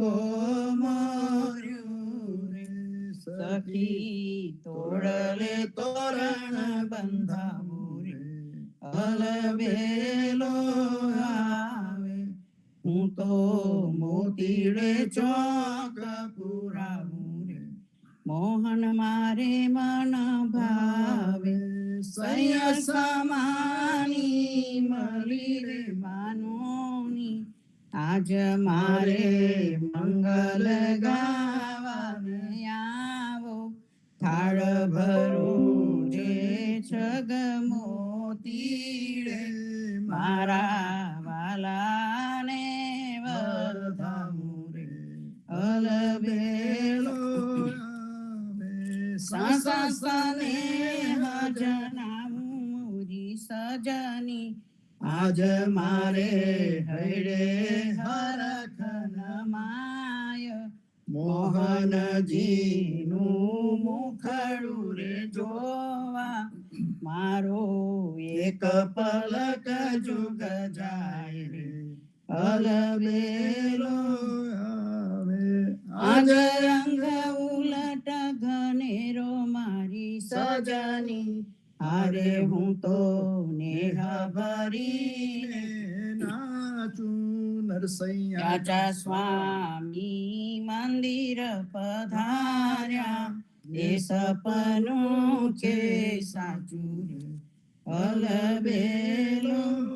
Go મોર્યું રે સખી તોડલે તોરણ બંધાવું રે અલબેલો આવે હું તો મોતીડે ચોક પુરાવું રે મોહન મારે મન ભાવે સૈય સમાની મળી રે માનોની આજ મારે મંગલ ગાવાને આવો થાળ ભરું જે છગમોતી રે મારા વાલાને વધાવું રે અલબેલો સાસને હજનાવું મોરી સજની આજ મારે હૈડે હરખન માય મોહનજીનું મુખડું રે જોવા મારો એક પલક જુગ જાય રે અલબેલો આવે આજ રંગ ઉલટ ઘનેરો મારી સજની અરે હું તો નેહા ભરીને નાચું નરસૈયા સ્વામી મંદિર પધાર્યા એ સપનું છે સાચું રે અલબેલો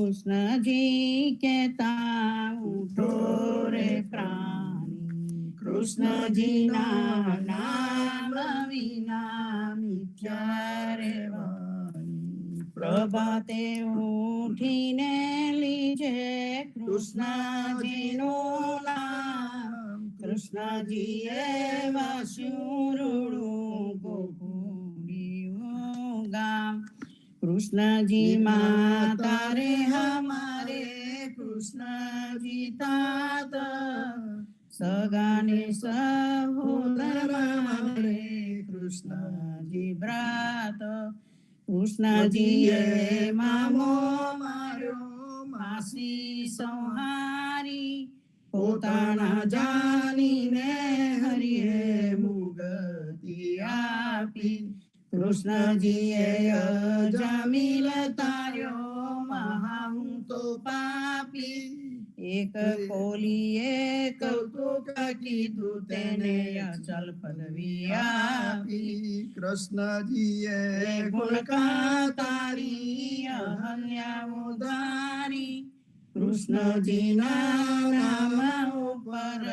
કૃષ્ણજી કહેતા ઉઠો રે પ્રાણી કૃષ્ણજીના નામ વિના મિથ્યા રે વાણી પ્રભાતે ઉઠીને લીજે કૃષ્ણજીનું નામ કૃષ્ણજીએ વાસ્યું રૂડું ગોકુળિયું ગામ કૃષ્ણજી માતા રે હમારે કૃષ્ણજી તાત સગાને સહોદર મારે કૃષ્ણજી ભ્રાત કૃષ્ણજીએ મામો માર્યો માસી સંહારી પોતાના જાનીને હરિએ મુગતિ આપી કૃષ્ણજીએ જમીલ તાર્યો મહા હું તો પાપી એક કોલીએ કૌતુક કીધું તેને અચલ પદવી આપી કૃષ્ણજીએ ગુણકા તારી અહલ્યા ઉધારી કૃષ્ણજીના નામ ઉપર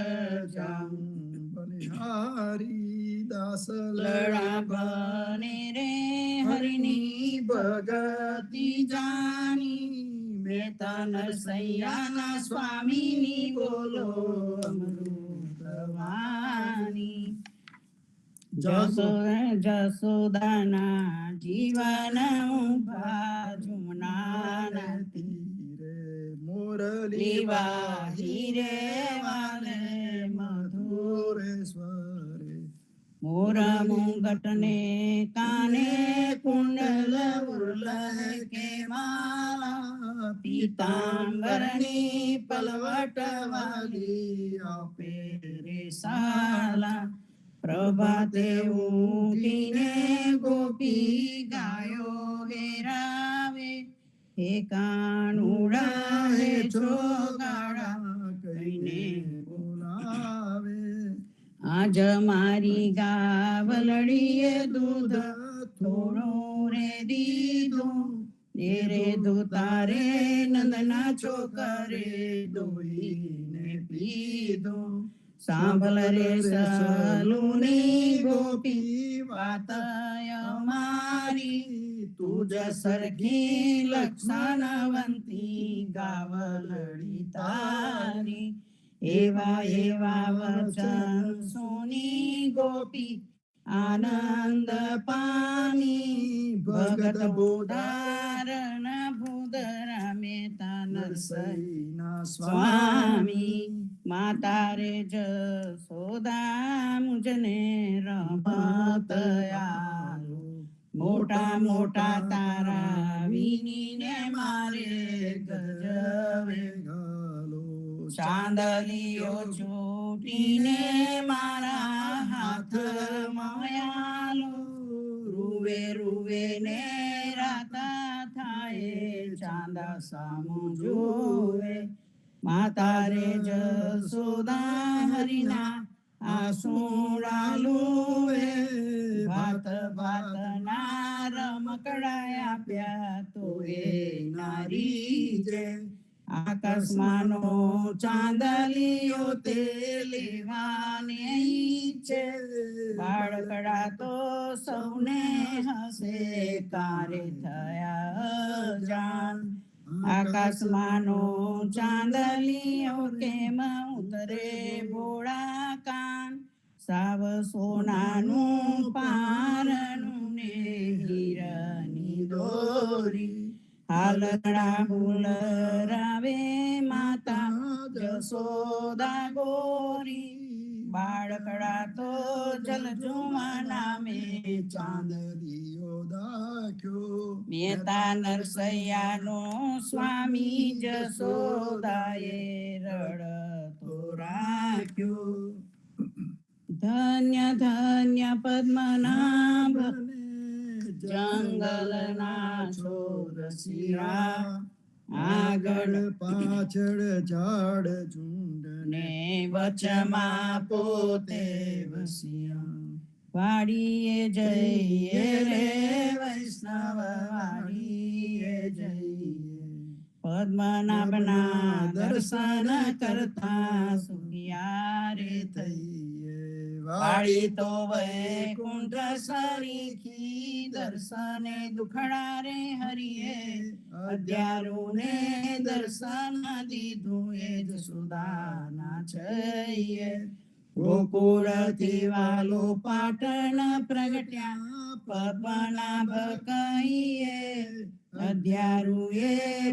જાઉં બલિહારી દાસ લડા બને રે હરિની ભગતિ જાની મેતા નરસૈયાના સ્વામીની બોલો અમૃતવાણી જસોદાના જીવન જુમના તીરે મોરલી વાહી રે વાલે મધુરેશ્વરે મોર મુંગટને કાને કુંડલ ઉર્લ કે માલા પીતાંબરની પલવટ વાલી આપે રે સાલા પ્રભાતે ઉઠીને ગોપી ગાયો વેરાવે હે કાનુડા હે છોગાડા કહીને બોલાવે આજ મારી ગાવલડીએ દૂધ થોડું રે દીધું રે દૂતારે નંદના છોકરે દોઈને પીધું સાંભળ રે સલુની ગોપી વાત અમારી તુજ સરખી લક્ષણવંતી ગાવલડી તારી એવા એવા વચન સુની ગોપી આનંદ પામી ભગત બોધારણ ભૂધરા મેતા નરસૈના સ્વામી માતા રે જસોદા મુજને રમત આલો મોટા મોટા તારા વીણીને મારે ગજવે ગાલો ચાંદલીઓ ચોટીને મારા હાથ માયાલો રૂવે રૂવે ને રાતા થાય ચાંદા સામું જોવે માતા રે જસોદા હરિના આસુડા લુવે ભાત ભાત ના રમકડા આપ્યા તો એ નારી જે આકાશમાંનો ચાંદલિયો તે લેવાની છે બાળકડા તો સૌને હસે કારે થયા જાણ આકાશમાંનો ચાંદલિયો કેમ ઉતરે ભોળા કાન સાવ સોનાનું પારણું ને હીરાની દોરી હાલડા હુલરાવે માતા જસોદા ગોરી બાળકડા તો જલજુમા નામે ચાંદલિયો દાખ્યો મહેતા નરસૈયાનો સ્વામી જસોદાએ રડતો રાખ્યો ધન્ય ધન્ય પદ્મનાભ જંગલના છોર શિરા આગળ પાછળ ઝાડ ઝુંડ ને વચમાં પોતે વસ્યા વાડીએ જઈએ રે વૈષ્ણવ વાડીએ જઈએ પદ્મનાભના દર્શન કરતા સુખિયા રે થઈએ વાડી તો વૈકુંઠ સરીખી દર્શને દુખડા રે હરિએ અધ્યારુને દર્શન દીધું એ જસોદાના છઈએ ગોકુળથી વાલો પાટણ પ્રગટ્યા પદ્મનાભ કહીએ અધ્યારુએ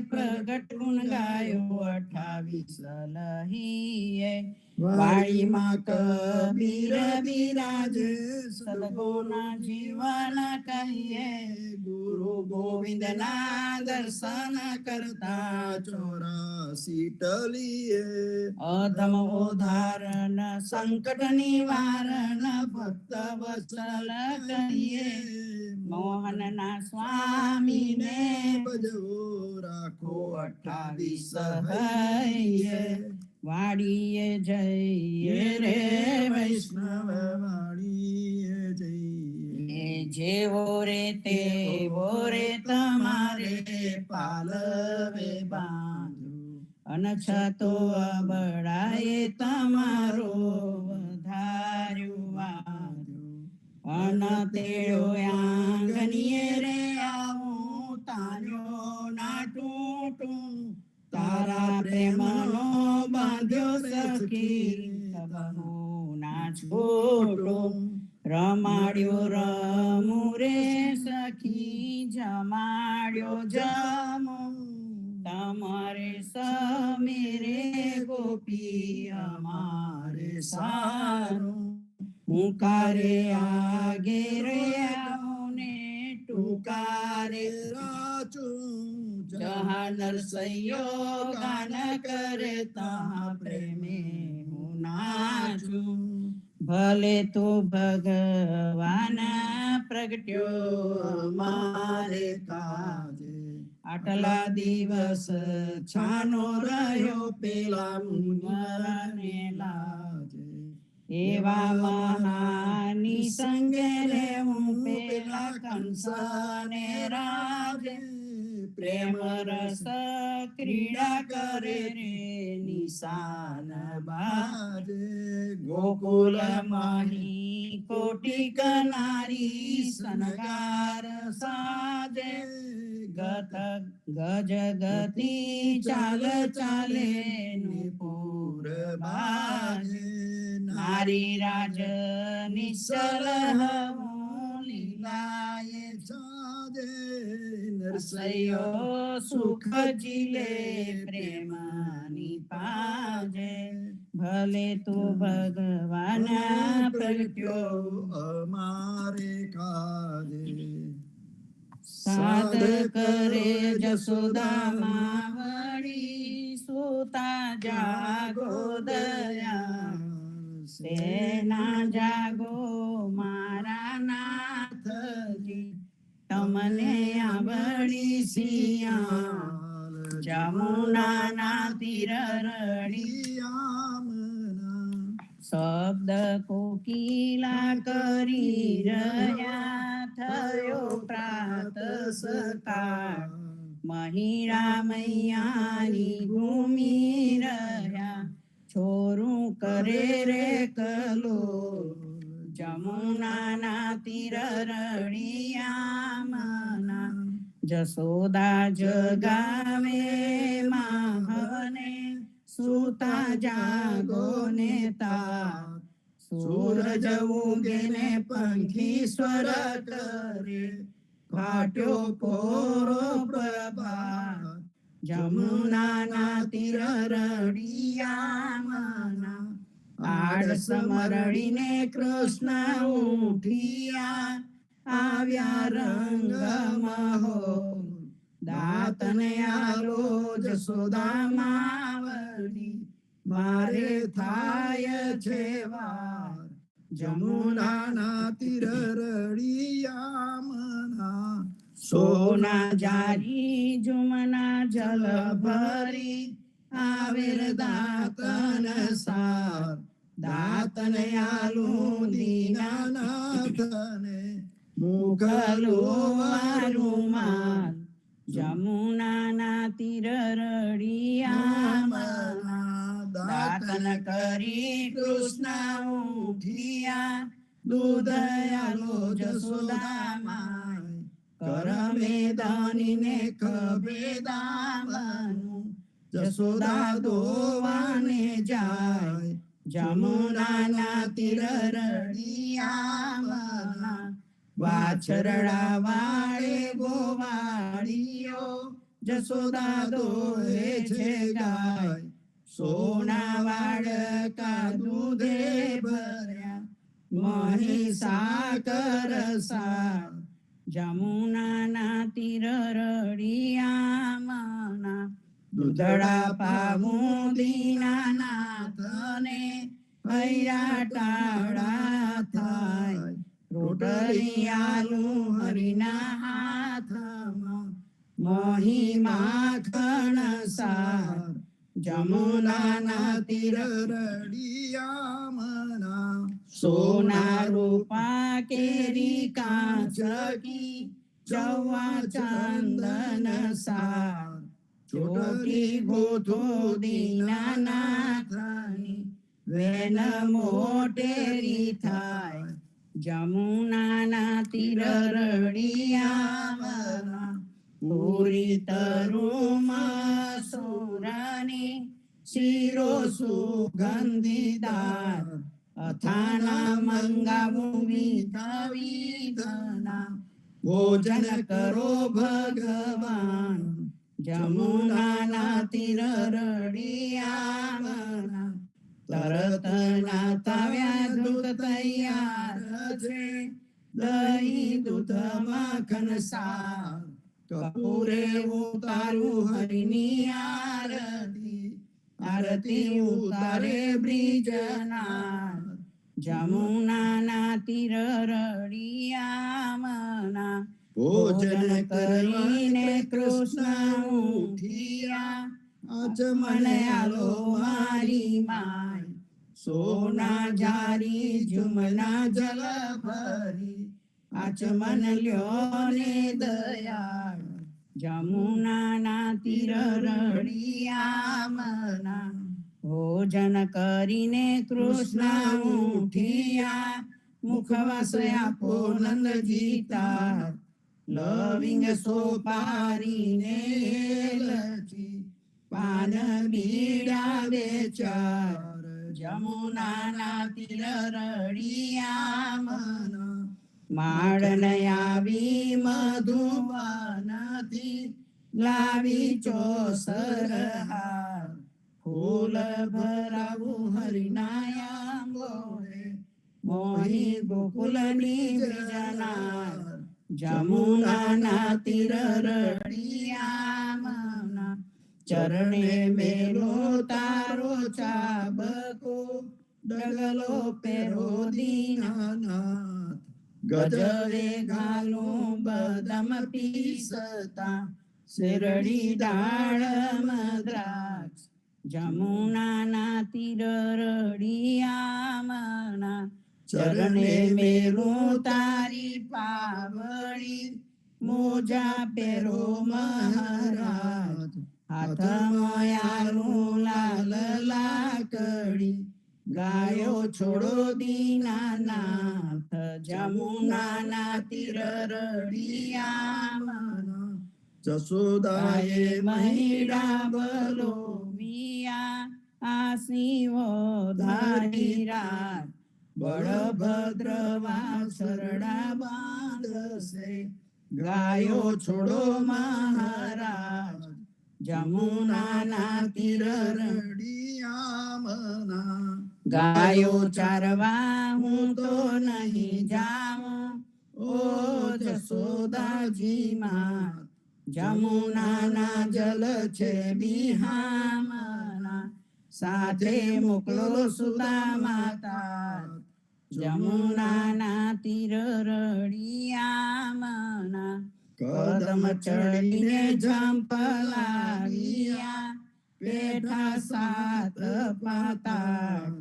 પ્રગટ ગુણ ગાયો 28 લહીએ વાડીમાં કબીર બિરાજે સદગુણ જીવન કહીએ ગુરુ ગોવિંદના દર્શન કરતા 84 ટલીએ અધમ ઉદાહરણ સંકટ નિવારણ ભક્ત વત્સલ કહીએ મોહનના સ્વામીને ભજવો રાખો 28 હૈયે વાડીએ જઈએ રે વૈષ્ણવ વાડીએ જઈએ જેવો રે તેવો રે તમારે પાલવે બાંધો અનછતો અબડાએ તમારો વધાર્યું વાંધો અનતેડો આંગણીએ રે આવું તાન્યો ના તૂટું તારા પ્રેમનો બાંધ્યો સખી બહુ ના છોટો રમાડ્યો રમુ રે સખી જમાડ્યો જમો તમારે સમીરે ગોપી અમારે સારું મુકારે આગે રે આવને ટુકારે રાચું જહા નરસૈયો ગાન કરે તહા પ્રેમે હું નાચું ભલે તો ભગવાન પ્રગટ્યો અમારે કાજે આટલા દિવસ છાનો રહ્યો પેલા મુનિવરને લાજે એવા મહાની સંગે રે હું પેલા કંસને રાજે પ્રેમ રસ ક્રીડા કરે રે નિશાન બાજે ગોકુલ માહી કોટી કનારી સનગાર સાજે ગત ગજ ગતિ ચાલ ચાલે નુપુર બાજે નારી રાજ નિશ્ચલ લીલાએ સાજે નરસૈયો સુખ જીલે પ્રેમની પાજે ભલે તો ભગવાન પ્રગટ્યો અમારે કાજે સાદ કરે જશોદા માવડી સુતા જાગો દયા સેના જાગો મારા નાથજી તમને આવડી સિયા જમુનાના તીર રડી શબ્દ કોકિલા કરી રહ્યા થયો પ્રાત સકાળ મહિરા મૈયાની ઘૂમી રહ્યા છોરું કરે રે કલો જમુનાના તીર રડિયા મના જશોદા જગાવે માહને સુતા જાગો ને તા સૂરજ ઉગે ને પંખી સ્વર કરે ફાટ્યો પોરો પ્રભાત જમુનાના તીર રડિયા મના આળસ મરડીને કૃષ્ણ ઉઠિયા આવ્યા રંગ મહો દાતને આલો જશોદા માવડી મારે થાય છે વાર જમુનાના તીર રડિયા મના સોના જારી જુમના જલ ભરી આવેર દાતન સાર દાતને આલું દીનાનાથને મુગલો રૂમાલ જમુનાના તીર રડિયા મના દાતન કરી કૃષ્ણ ઉઠિયા દૂધ આલો જશોદા માય કરમે દાનીને ખભે દામનું જશોદા દોવાને જાય જમુનાના તીર રડિયા મના વાછરડા વાળે ગોવાળીઓ જશોદા દોહે છે ગાય સોના વાડકા દૂધે ભર્યા મહી સાકર સાર જમુનાના તીર રડિયા મના દૂધડા પાવું દીનાનાથને હૈરા ટાળા થાય રોટલી આલું હરિના હાથમાં મોહી માખણ સાર જમુનાના તીર રડિયા મના સોના રૂપા કેરી કાંચકી જવા ચંદન સાર ચોટી ગોથો દીનાનાથની વેન મોટેરી થાય જમુનાના તીર રડિયા મના પૂરી તરુમાં સુરાની શિરો સુગંધીદાર અથાના મંગાવું વિધના ભોજન કરો ભગવાન જમુનાના તીર રડિયા મના તરત નાતાવ્યા દૂધ તૈયાર છે દહીં દૂધ માખણ સાર કપૂરે ઉતારું હરિની આરતી આરતી ઉતારે બ્રિજનાર જમુનાના તીર રડિયા મના ભોજન કરીને કૃષ્ણ ઉઠિયા આચમન આલો મારી માય સોના જારી જુમના જલ ભરી આચમન લ્યો ને દયાળ જમુનાના તીર રડિયા મના ભોજન કરીને કૃષ્ણ ઉઠિયા મુખવાસ આપો નંદજી તાર લવિંગ સોપારીને લચી પાન બીડા બેચાર જમુનાના તીર રડિયા મના માળન આવી મધુવનથી લાવી ચોસર હાર ફૂલ ભરાવું હરિનાયા ગોળે મોહી ગોકુલની બ્રિજનાર જમુનાના તીર રળિયામણા ચરણે મેલો તારો ચાબકો ડગલો પેરો દીનાનાથ ગજવે ઘાલું બદામ પીસતા શેરડી દાડમ દ્રાક્ષ જમુનાના તીર રળિયામણા ચરણે મેલું તારી પાવડી મોજા પેરો મહારાજ હાથમાં આલું લાલ લાકડી ગાયો છોડો દીનાનાથ જમુનાના તીર રળિયામણા જસોદાએ મહિડા બલો વિયા આસીવો ધારી રાત બળભદ્ર વાસરડા બાંધશે ગાયો છોડો મહારાજ જમુનાના તીર રળિયામણા ગાયો ચારવા હું તો નહીં જાઉં ઓ જસોદાજી માં જમુનાના જલ છે બિહામણા સાથે મોકલો સુદા માતા જમુનાના તીર રળિયામણા કદમ ચડીને ઝંપલાવ્યા પેઠા સાત પાતા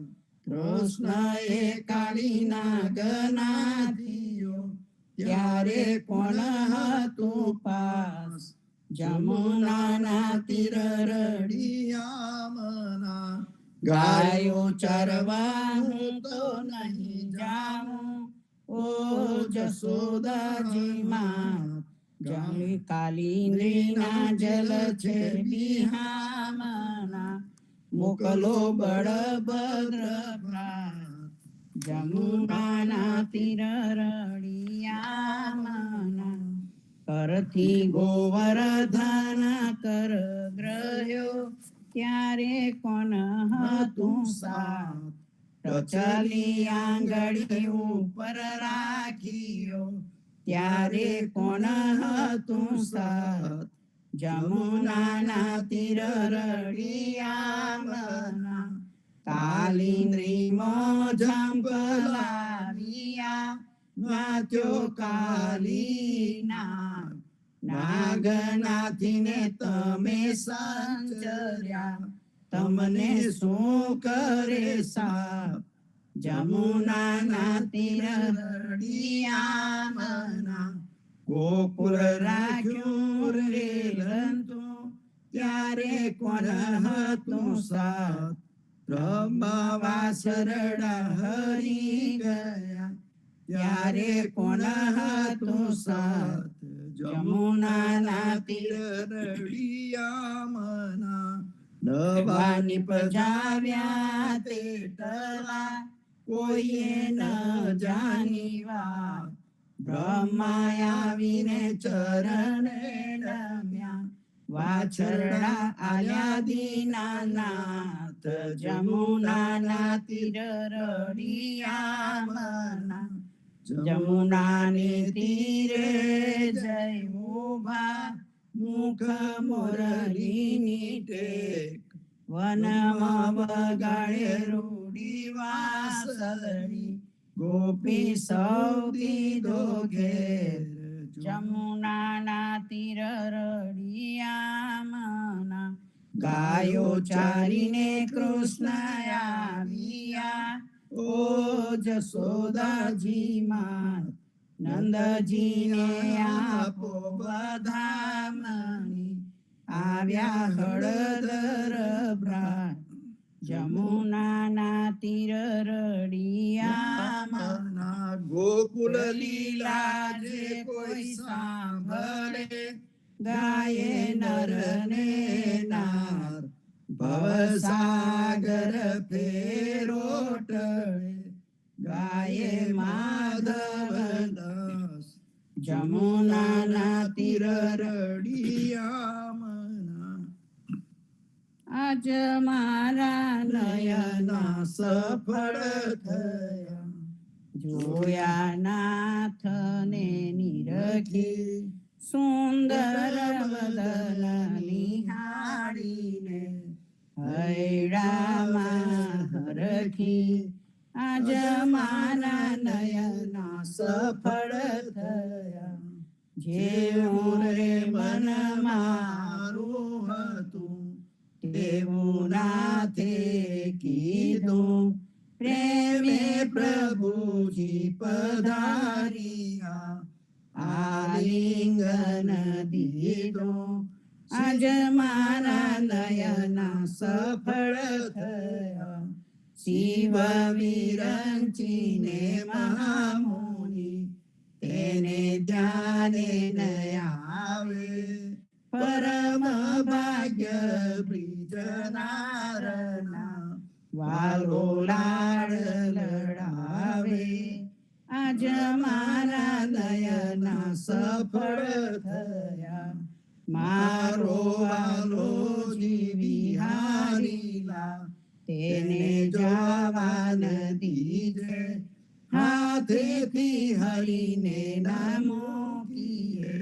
કૃષ્ણએ કાળીના ગનાથીઓ ત્યારે કોણ હતું પાસ જમુનાના તીર રળિયામણા ગાયો ચરવા હું તો નહીં જાઉં ઓ જસોદાજી માં જમી કાલિંદીના જલ છે બિહામણા મોકલો બળભદ્ર ભ્રાત જમુનાના તીર રળિયામણા કરથી ગોવર્ધન કર ગ્રહ્યો ત્યારે કોણ હતું સાથ ટચલી આંગળી ઉપર રાખ્યો ત્યારે કોણ હતું સાથ જમુનાના તીર રળિયામણા કાલિંદ્રી ઝંપલાવ્યા નાચ્યો કાલીના નાગનાથીને તમે સંચર્યા તમને શું કરે સાપ જમુનાના તીર રળિયામણા ગોકુળ રાખ્યું રેલંતુ ત્યારે કોણ હતું સાથ બ્રહ્મા વાસરડા હરી ગયા ત્યારે કોણ હતું સાથ જમુનાના તીર રળિયામણા નવાની પજાવ્યા તે તલા કોઈએ ન જાની વાત બ્રહ્મા આવીને ચરણે નમ્યા વાછરડા આયા દીનાનાથ જમુનાના તીર રળિયામણા જમુનાની તીરે જય ઉભા મુખ મોરલીની ટેક વનમાં વગાડે રૂડી વાસળી ગોપી સૌથી દો ઘેર જમુનાના તીર રળિયામણા ગાયો ચારીને કૃષ્ણ આવ્યા ઓ જસોદાજી માં નંદજીને આપો બધામણી આવ્યા હળદર ભ્રાત જમુનાના તીર રળિયામણા ગોકુળ લીલા જે કોઈ સાંભળે ગાયે નર ને નાર ભવસાગર ફેરો ટળે ગાયે માધવ દાસ જમુનાના તીર રળિયામણા આજ મારા નયના સફળ થયા જોયા નાથને નિરખી સુંદર વદન નિહાળીને હૈડામાં હરખી આજ મારા નયના સફળ થયા જેવું રે મન મારું હતું તેવું નાથે કીધું પ્રેમે પ્રભુજી પધારિયા આલિંગન દીધો આજ મારા નયના સફળ થયા શિવ વિરંચીને મહામુનિ તેને ધ્યાને ન આવે પરમ ભાગ્ય બ્રિજનારના વાલો લાડ લડાવે આજ મારા નયના સફળ થયા મારો વાલો જીવિહારીલા તેને જવાન દીજે હાથેથી હરીને નામો કીએ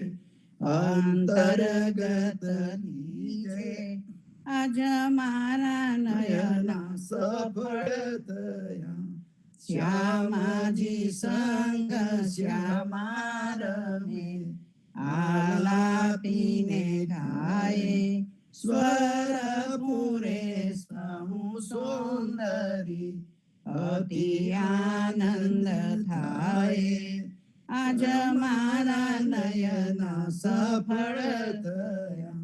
અંતર્ગત લીજે આજ મારા નયના સફળ થયા શ્યામાજી સંગ શ્યામા રમે આલાપીને ગાયે સ્વર પૂરે સમૂહ સુંદરી અતિ આનંદ થાય આજ મારા નયના સફળ થયા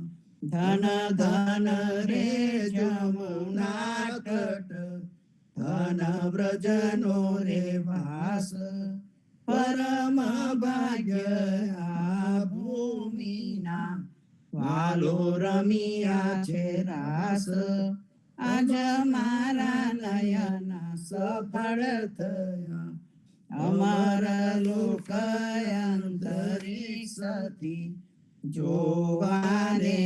ધન ધન રે જમુના તટ ધન વ્રજનો રે વાસ પરમ ભાગ્ય આ ભૂમિના વાલો રમિયા છે રાસ આજ મારા નયના સફળ થયા અમર લોક અંતરિક્ષથી જોવાને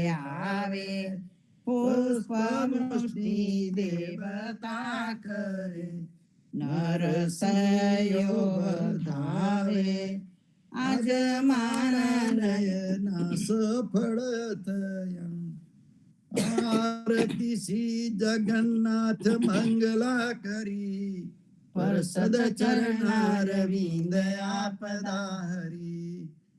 આવે પુષ્પ વૃષ્ટિ દેવતા કરે નરસયો ધાવે આજ મારા નયના સફળ થયા આરતી શ્રી જગન્નાથ મંગલા કરી પરસદ ચરણારવિંદ આપદાહરી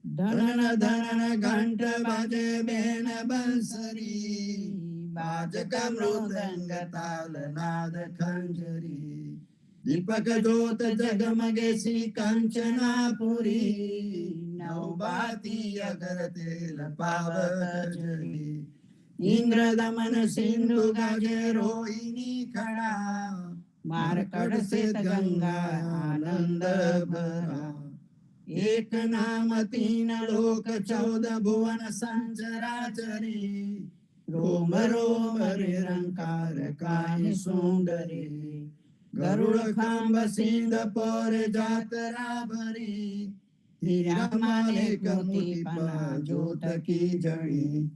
ધન ધન ઘંટ બાજે બેન બંસરી બાજક મૃદંગ તાલ નાદ ખંજરી દીપક જ્યોત જગમગે શ્રી કંચનાપુરી નવબાતી અગર તેલ પાવક જરી ઇન્દ્ર દમન સિંધુ ગાજે રોહિણી ખડા માર્કડ શ્વેત ગંગા આનંદ ભરા એક નામ તીન લોક 14 ભુવન સંચરાચરી રોમ રોમ નિરંકાર કાય સુંદરી ગરુડ ખાંબ સિંધ પર જાતરા ભરી હીરા માલિક મોતી પના જ્યોત કી જડી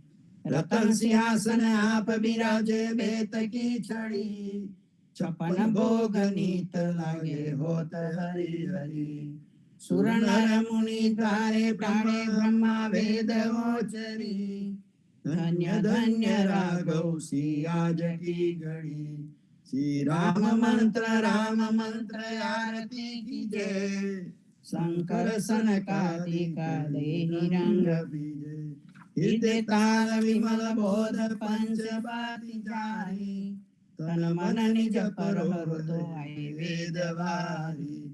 રતન સિંહાસન આપ બિરાજે બેત કી છડી 56 ભોગ નીત લાગે હોત હરી હરી સુર નર મુનિ દ્વારે પ્રાણે બ્રહ્મા વેદ ઓચરી ધન્ય ધન્ય રાઘવ સિયાજ કી ઘડી શ્રી રામ મંત્ર આરતી કી જય શંકર સનકાદિકા દેહી રંગ બીજે હૃદય તાલ વિમલ બોધ પંચ બાતી જારી તન મન નિજ પર હૃદય આય વેદ વારી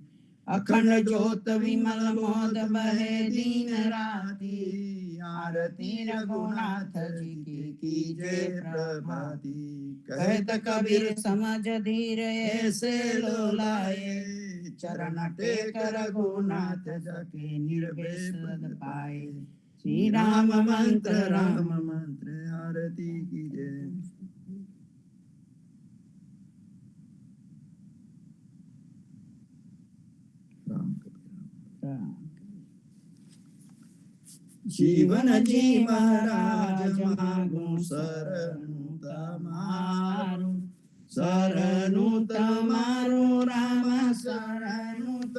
અખંડ જ્યોત વિમલ મોદ બહે દીન રાતી આરતી રઘુનાથ જી की जय प्रभाती कहत कबीर समझ धीर ऐसे लोलाए चरण टेक रघुनाथ जके निर्वेद पाए श्री राम मंत्र आरती की जय जीवन जी महाराज मागू शरणु तमारू राम शरणु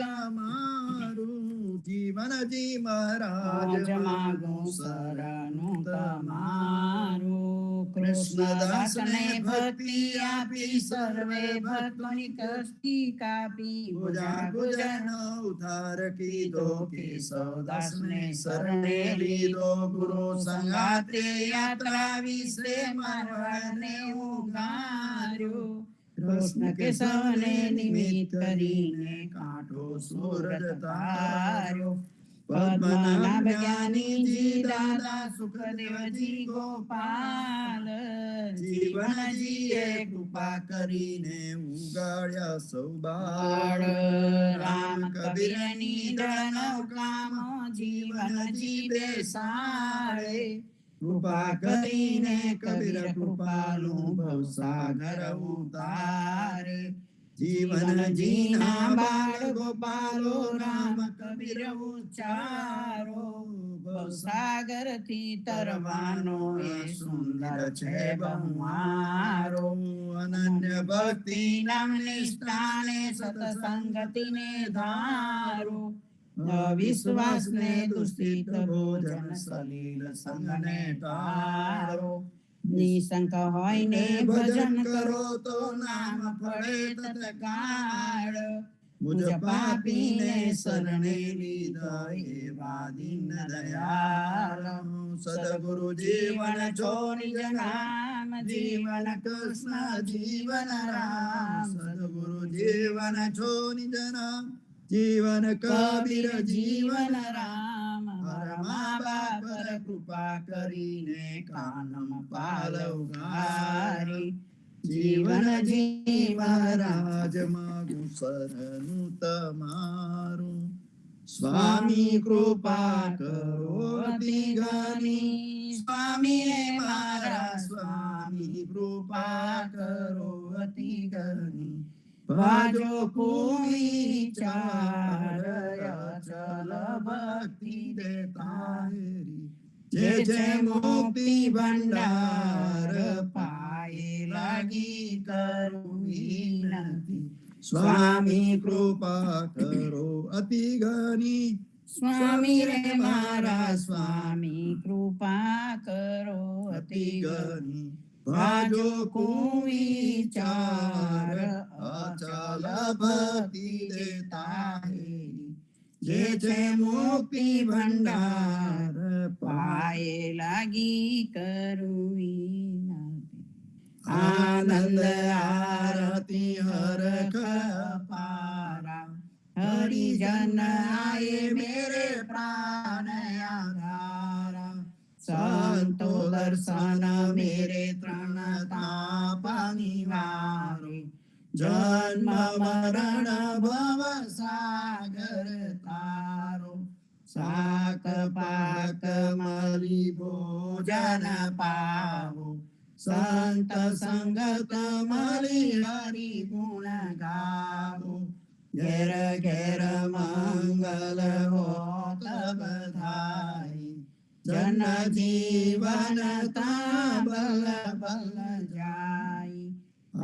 દાસને ભક્તિ આપી સર્વે ભક્તોની કષ્ટી કાપી ગુજા ગુજરનો ઉધાર કીધો કેશવ દાસને શરણે લીધો ગુરુ સંગાતે યાત્રા વિશે મારવાડને ઉગાર્યો કૃષ્ણ કેશવને નિમિત્ત કરીને કાંઠો સુરત તાર્યો પદ્મનાભ જ્ઞાનીજી દાદા સુખદેવજી ગોપાલ જીવનજીએ કૃપા કરીને ઉગાડ્યા સૌ બાળ બાળ રામ કબીરની નૌકામાં જીવનજી બેસાડે કૃપા કરીને કબીર કૃપાલુ ભવસાગર ઉતારે જીવનજીના બાળ ગોપાલો રામ કબીર ઉચ્ચારો ભવસાગર થી તરવાનો એ સુંદર છે બહુમારો અનન્ય ભક્તિ નામ નિષ્ઠાને સતસંગતિને ધારો અવિશ્વાસને દુષિત ભોજન સલીલ સંગને ટાળો નિશંક હોય ને ભજન કરો તો નામ ફળે તત્કાળ મુજ પાપીને શરણે લીધા એવા દીન દયાળ સદગુરુ જીવન છો નિજ નામ જીવન કૃષ્ણ જીવન રામ સદગુરુ જીવન છો નિજ નામ જીવન કબીર જીવન રામ હરમા બાપ પર કૃપા કરીને કાનમ પાલવ ગારી જીવન જીવન રાજ માગુ શરણું તમારું સ્વામી કૃપા કરો અતિ ઘણી સ્વામી મારા સ્વામી કૃપા કરો અતિ ઘણી ભાજો કોઈ ચાર અચલ ભક્તિ દેતા જે જે મુક્તિ ભંડાર પાયે લાગી કરું વિનંતી સ્વામી કૃપા કરો અતિ ઘણી સ્વામી રે મારા સ્વામી કૃપા કરો અતિ ઘણી ભાજો કુવિચાર અચલ ભક્તિ દેતા જે છે મુક્તિ ભંડાર પાયે લાગી કરું વિનંતી આનંદ આરતી હરખ પારા હરિજન આયે મેરે પ્રાણ આધારા સંતો દર્શન મેરે ત્રણતા પાનિવારે જન્મ મરણ ભવ સાગર તારો શાક પાક મલી ભોજન પાવો સંત સંગત મલી હરિ ગુણ ગાવો ઘેર ઘેર મંગલ હોત બધાઈ જન જીવન તા બલ બલ જાય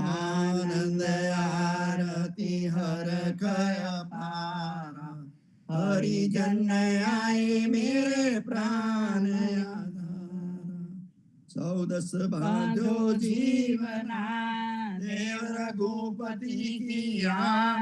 આનંદ આરતી હરખય પારા હરિજન આય મેરે પ્રાણ આધારા સૌ દસ બાંધો બાંધો જીવના દેવ રઘુપતિ કિયા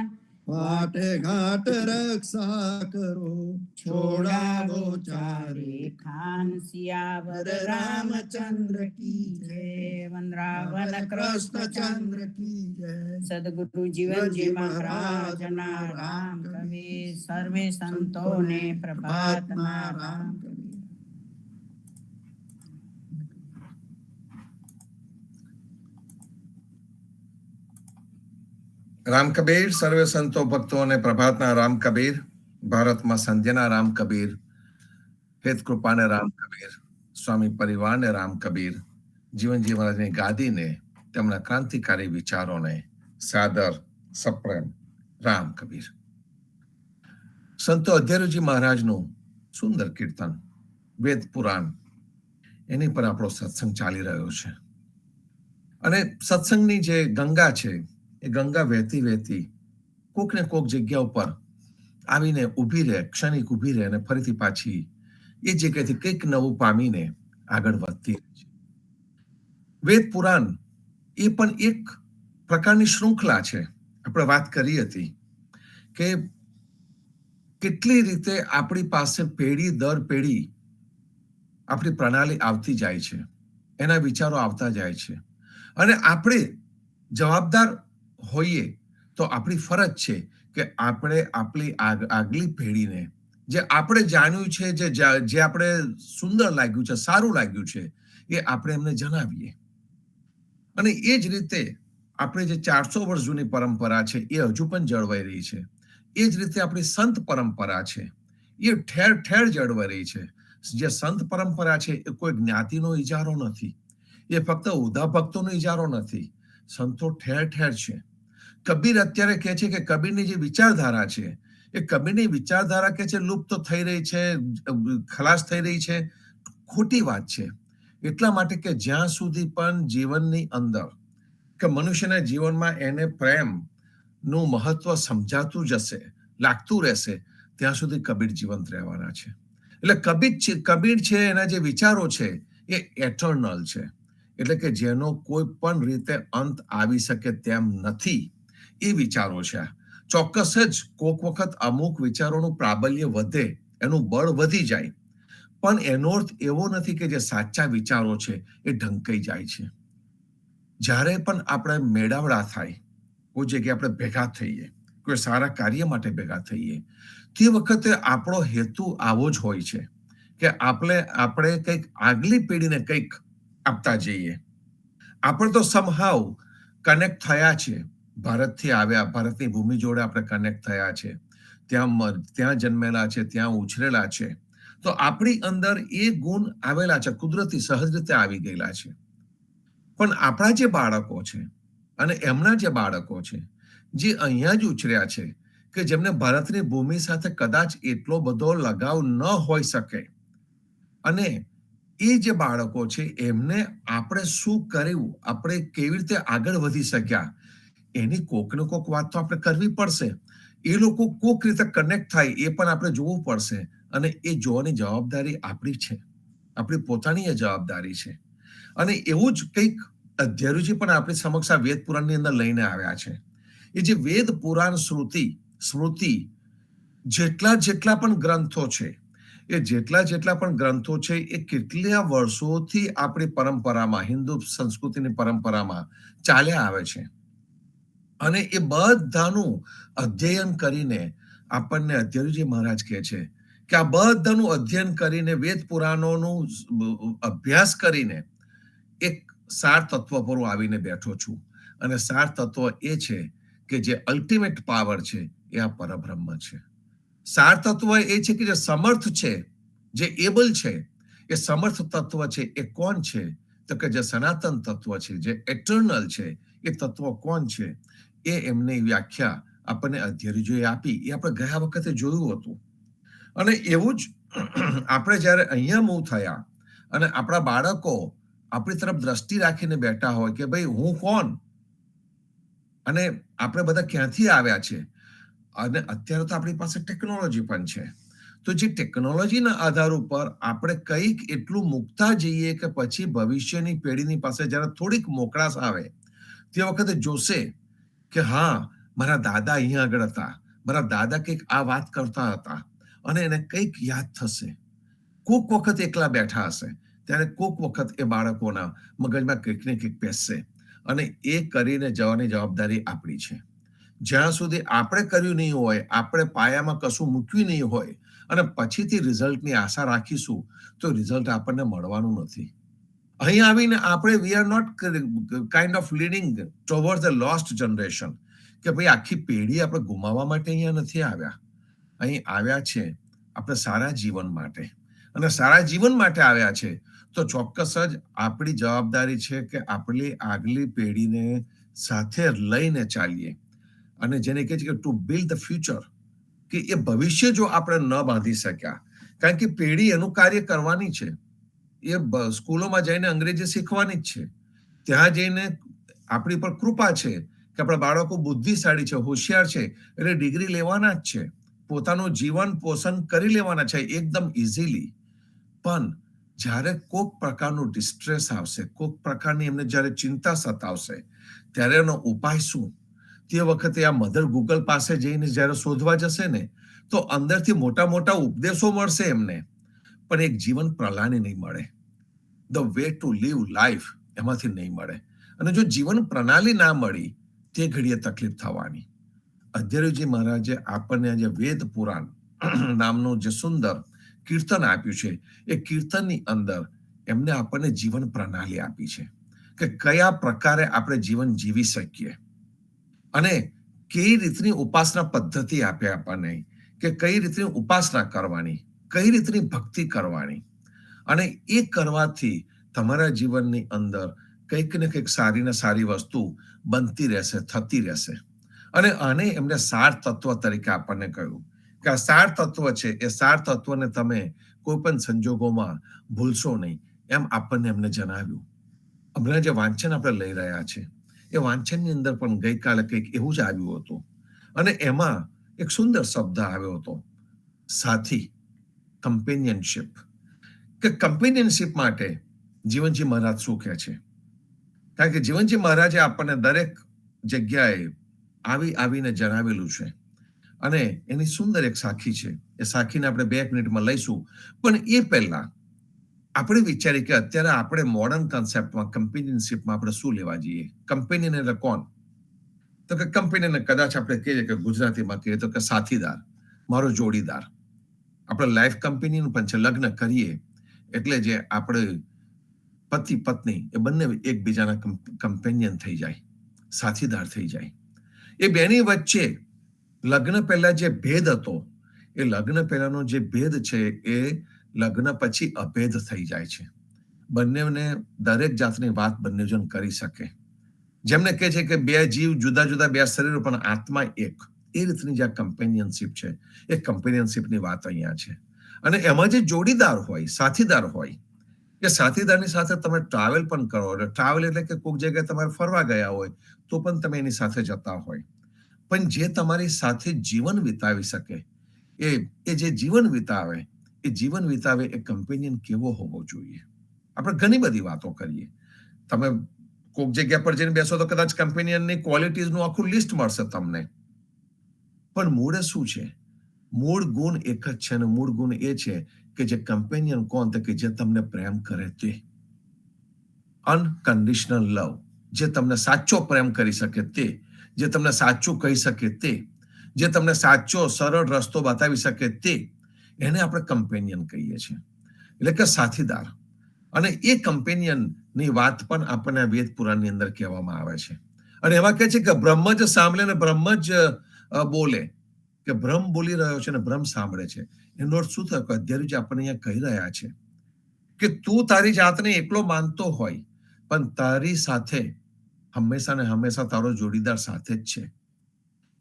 વાટ ઘાટ રક્ષા કરો છોડાવો ચારે ખાન સિયાવર રામચંદ્ર કી જય વનરાવન કૃષ્ણચંદ્ર કી જય સદગુરુ જીવનજી મહારાજના રામ કવિ સર્વે સંતોને પ્રભાતમાં રામ કવિ રામ કબીર સર્વે સંતો ભક્તો અને પ્રભાતના રામ કબીર ભારતમાં સંધ્યાના રામ કબીર હેત કૃપાને રામ કબીર સ્વામી પરિવારને રામ કબીર જીવનજી મહારાજની ગાદીને તેમના ક્રાંતિકારી વિચારોને સાદર સપ્રેમ રામ કબીર. સંતો અધ્યરુજી મહારાજનું સુંદર કીર્તન વેદ પુરાણ એની પર આપણો સત્સંગ ચાલી રહ્યો છે અને સત્સંગની જે ગંગા છે એ ગંગા વહેતી વહેતી કોક ને કોક જગ્યા ઉપર આવીને ઊભી રહે, ક્ષણિક ઊભી રહે અને ફરીથી પાછી એ જગ્યાએથી કંઈક નવું પામીને આગળ વધતી રહે છે. વેદ પુરાણ એ પણ એક પ્રકારની શૃંખલા છે. આપણે વાત કરી હતી કે કેટલી રીતે આપણી પાસે પેઢી દર પેઢી આપણી પ્રણાલી આવતી જાય છે, એના વિચારો આવતા જાય છે, અને આપણે જવાબદાર હોઈએ તો આપણી ફરજ છે કે આપણે આપણી આગલી પેઢીને જે આપણે જાણ્યું છે, જે આપણે સુંદર લાગ્યું છે, સારું લાગ્યું છે, એ આપણે એમને જણાવીએ. અને એ જ રીતે આપણે જે 400 વર્ષ જૂની પરંપરા છે એ હજુ પણ જળવાઈ રહી છે. એ જ રીતે આપણી સંત પરંપરા છે એ ઠેર ઠેર જળવાઈ રહી છે. જે સંત પરંપરા છે એ કોઈ જ્ઞાતિનો ઇજારો નથી, એ ફક્ત ઉધા ભક્તોનો ઇજારો નથી. સંતો ઠેર ઠેર છે. કબીર અત્યારે કહે છે કે કબીરની જે વિચારધારા છે એ કબીરની વિચારધારા કે છે લુપ્ત થઈ રહી છે, ખલાસ થઈ રહી છે. ખોટી વાત છે. એટલા માટે કે જ્યાં સુધી પણ જીવનની અંદર કે મનુષ્યના જીવનમાં એને પ્રેમનું મહત્વ સમજાતું જશે, લાગતું રહેશે, ત્યાં સુધી કબીર જીવંત રહેવાના છે. એટલે કબીર છે, એના જે વિચારો છે એ એટર્નલ છે, એટલે કે જેનો કોઈ પણ રીતે અંત આવી શકે તેમ નથી. એ વિચારો છે. ચોક્કસ જ કોક વખત અમુક વિચારોનું પ્રાબલ્ય વધે, એનું બળ વધી જાય, પણ એનો અર્થ એવો નથી કે જે સાચા વિચારો છે એ ઢંકાઈ જાય છે. જ્યારે પણ આપણે મેળાવડા થાય, કોઈ જગ્યાએ આપણે ભેગા થઈએ, કોઈ સારા કાર્ય માટે ભેગા થઈએ, તે વખતે આપણો હેતુ આવો જ હોય છે કે આપણે કંઈક આગલી પેઢીને કંઈક આપતા જઈએ. આપણે તો સમહાવ કનેક્ટ થયા છે, ભારતથી આવ્યા, ભારતની ભૂમિ જોડે આપણે કનેક્ટ થયા છે, ત્યાં જન્મેલા છે, ત્યાં ઉછરેલા છે, તો આપણી અંદર એ ગુણ આવેલા છે, કુદરતી સહજ રીતે આવી ગયેલા છે. પણ આપણા જે બાળકો છે અને એમના જે બાળકો છે જે અહીંયા જ ઉછર્યા છે, કે જેમને ભારતની ભૂમિ સાથે કદાચ એટલો બધો લગાવ ન હોઈ શકે, અને એ જે બાળકો છે એમને આપણે શું કર્યું, આપણે કેવી રીતે આગળ વધી શક્યા, એની કોક ને કોક વાત તો આપણે કરવી પડશે. એ લોકો કોક રીતે કનેક્ટ થાય એ પણ આપણે જોવું પડશે, અને એ જોવાની જવાબદારી આપણી છે, આપણી પોતાની એ જવાબદારી છે. અને એવું જ કંઈક અધ્યયનજી પણ આપણી સમક્ષ આ વેદ પુરાણની અંદર લઈને આવ્યા છે. એ જે વેદ પુરાણ સ્મૃતિ જેટલા પણ ગ્રંથો છે, એ જેટલા પણ ગ્રંથો છે એ કેટલા વર્ષોથી આપણી પરંપરામાં, હિન્દુ સંસ્કૃતિની પરંપરામાં ચાલ્યા આવે છે. અને એ બધાનું અધ્યયન કરીને આપણને અધ્યયનજી મહારાજ કહે છે કે આ બધાનું અધ્યયન કરીને, વેદ પુરાણોનું અભ્યાસ કરીને એક સાર તત્વ પર હું આવીને બેઠો છું. અને સાર તત્વ એ છે કે જે અલ્ટિમેટ પાવર છે એ આ પરબ્રહ્મ છે. સાર તત્વ એ છે કે જે સમર્થ છે, જે એબલ છે, એ સમર્થ તત્વ છે એ કોણ છે? તો કે જે સનાતન તત્વ છે, જે એટર્નલ છે, એ તત્વ કોણ છે? એ એમની વ્યાખ્યા આપણને અધ્યયનજીએ આપી. એ આપણે ગયા વખતે જોયું હતું. અને એવું જ આપણે જ્યારે અહીંયા મૂવ થયા અને આપણા બાળકો આપણી તરફ દ્રષ્ટિ રાખીને બેઠા હોય કે ભાઈ હું કોણ, અને આપણે બધા ક્યાંથી આવ્યા છે, અને અત્યારે તો આપણી પાસે ટેકનોલોજી પણ છે, તો જે ટેકનોલોજીના આધાર ઉપર આપણે કંઈક એટલું મૂકતા જઈએ કે પછી ભવિષ્યની પેઢીની પાસે જ્યારે થોડીક મોકળાશ આવે તે વખતે જોશે કે હા, મારા દાદા અહીંયા આગળ હતા, મારા દાદા કંઈક આ વાત કરતા હતા, અને એને કંઈક યાદ થશે. કોક વખત એકલા બેઠા હશે ત્યારે કોક વખત એ બાળકોના મગજમાં કંઈક ને કંઈક બેસશે, અને એ કરીને જવાની જવાબદારી આપણી છે. જ્યાં સુધી આપણે કર્યું નહીં હોય, આપણે પાયામાં કશું મૂક્યું નહીં હોય, અને પછીથી રિઝલ્ટની આશા રાખીશું તો રિઝલ્ટ આપણને મળવાનું નથી. અહીં આવીને આપણે we are not kind of leading toward the lost generation, કે ભાઈ આખી પેઢી આપણે ગુમાવવા માટે અહીંયા નથી આવ્યા. અહીં આવ્યા છે આપણે સારા જીવન માટે, અને સારા જીવન માટે આવ્યા છે તો ચોક્કસ જ આપણી જવાબદારી છે કે આપણી આગલી પેઢીને સાથે લઈને ચાલીએ. અને જેને કહે છે કે ટુ બિલ્ડ ધ ફ્યુચર, કે એ ભવિષ્ય જો આપણે ન બાંધી શક્યા, કારણ કે પેઢી એનું કાર્ય કરવાની છે, એ સ્કૂલોમાં જઈને અંગ્રેજી શીખવાની જ છે, ત્યાં જઈને આપણી પર કૃપા છે કે આપણા બાળકો બુદ્ધિશાળી છે, હોશિયાર છે, એટલે ડિગ્રી લેવાના જ છે, પોતાનું જીવન પોષણ કરી લેવાના છે એકદમ ઇઝીલી. પણ જ્યારે કોઈક પ્રકારનું ડિસ્ટ્રેસ આવશે, કોઈક પ્રકારની એમને જ્યારે ચિંતા સતાવશે, ત્યારે એનો ઉપાય શું? તે વખતે આ મધર ગૂગલ પાસે જઈને જ્યારે શોધવા જશે ને, તો અંદરથી મોટા મોટા ઉપદેશો મળશે એમને, પણ એક જીવન પ્રણાલી નહીં મળે. The way to live life એમાંથી નહીં મળે. અને જો જીવન પ્રણાલી ના મળી, તે ઘડીએ તકલીફ થવાની. અધ્યયજી મહારાજે આપણને જે વેદ પુરાણ નામનું જે સુંદર કીર્તન આપ્યું છે, એ કીર્તનની અંદર એમને આપણને જીવન પ્રણાલી આપી છે કે કયા પ્રકારે આપણે જીવન જીવી શકીએ, અને કઈ રીતની ઉપાસના પદ્ધતિ આપે આપણને, કે કઈ રીતની ઉપાસના કરવાની, કઈ રીતની ભક્તિ કરવાની. અને એ કરવાથી તમારા જીવનની અંદર કંઈક ને કંઈક સારી ને સારી વસ્તુ બનતી રહેશે, થતી રહેશે. અને આને એમને સાર તત્વ તરીકે આપણને કહ્યું કે આ સાર તત્વ છે, એ સાર તત્વને તમે કોઈ પણ સંજોગોમાં ભૂલશો નહીં, એમ આપણને એમને જણાવ્યું. હમણાં જે વાંચન આપણે લઈ રહ્યા છે, એ વાંચનની અંદર પણ ગઈકાલે કંઈક એવું જ આવ્યું હતું. અને એમાં એક સુંદર શબ્દ આવ્યો હતો, સાથી, કમ્પેનિયનશિપ. કે કમ્પેનિયનશિપ માટે જીવનજી મહારાજ શું કહે છે? કારણ કે જીવનજી મહારાજે આપણને દરેક જગ્યાએ આવીને જણાવેલું છે. અને એની સુંદર એક સાખી છે. એ સાખીને આપણે 2 મિનિટમાં લઈશું. પણ એ પહેલા આપણે વિચારીએ કે અત્યારે આપણે મોડર્ન કન્સેપ્ટમાં કમ્પેનિયનશિપમાં આપણે શું લેવા જઈએ. કમ્પેનિયન એટલે કોણ? તો કે કમ્પેનિયન કદાચ આપણે કહીએ કે ગુજરાતીમાં કહીએ તો કે સાથીદાર, મારો જોડીદાર. આપણે લાઈફ કમ્પેનિયન પણ છે. લગ્ન કરીએ એટલે જે આપણે પતિ પત્ની એ બંને એકબીજાના કમ્પેનિયન થઈ જાય, સાથીદાર થઈ જાય. એ બેની વચ્ચે લગ્ન પહેલા જે ભેદ હતો, એ લગ્ન પહેલાનો જે ભેદ છે, એ લગ્ન પછી અભેદ થઈ જાય છે. બંનેને દરેક જાતની વાત બંને જણ કરી શકે. જેમને કહે છે કે 2 જીવ જુદા જુદા, 2 શરીરો પણ આત્મા એક. એ રીતની જે કમ્પેનિયનશિપ છે, એ કમ્પેનિયનશિપની વાત અહીંયા છે. અને એમાં જે જોડીદાર હોય, સાથીદાર હોય, કે સાથીદારની સાથે તમે ટ્રાવેલ પણ કરો. ટ્રાવેલ એટલે કે કોઈક જગ્યાએ તમારે ફરવા ગયા હોય તો પણ તમે એની સાથે જતા હોય. પણ જે તમારી સાથે જીવન વિતાવી શકે, એ જે જીવન વિતાવે, એ કમ્પેનિયન કેવો હોવો જોઈએ? આપણે ઘણી બધી વાતો કરીએ. તમે કોઈક જગ્યા પર જઈને બેસો તો કદાચ કમ્પેનિયનની ક્વોલિટીઝનું આખું લિસ્ટ મળશે તમને. પણ મૂળ શું છે? મૂળ ગુણ એક જ છે, અને મૂળ ગુણ એ છે કે જે કમ્પેનિયન કોણ? તો કે જે તમને પ્રેમ કરે તે. અનકન્ડિશનલ લવ, જે તમને સાચો પ્રેમ કરી શકે તે, જે તમને સાચું કહી શકે તે, જે તમને સાચો સરળ રસ્તો બતાવી શકે તે, એને આપણે કમ્પેનિયન કહીએ છીએ, એટલે કે સાથીદાર. અને એ કમ્પેનિયનની વાત પણ આપણને વેદ પુરાણની અંદર કહેવામાં આવે છે. અને એમાં કહે છે કે બ્રહ્મ જ સાંભળે ને બ્રહ્મ જ બોલે, કે બ્રહ્મ બોલી રહ્યો છે ને બ્રહ્મ સાંભળે છે. એનો અર્થ શું થયો? અધ્યયજી આપણને અહીંયા કહી રહ્યા છે કે તું તારી જાતને એકલો માનતો હોય, પણ તારી સાથે હંમેશા ને હંમેશા તારો જોડીદાર સાથે જ છે.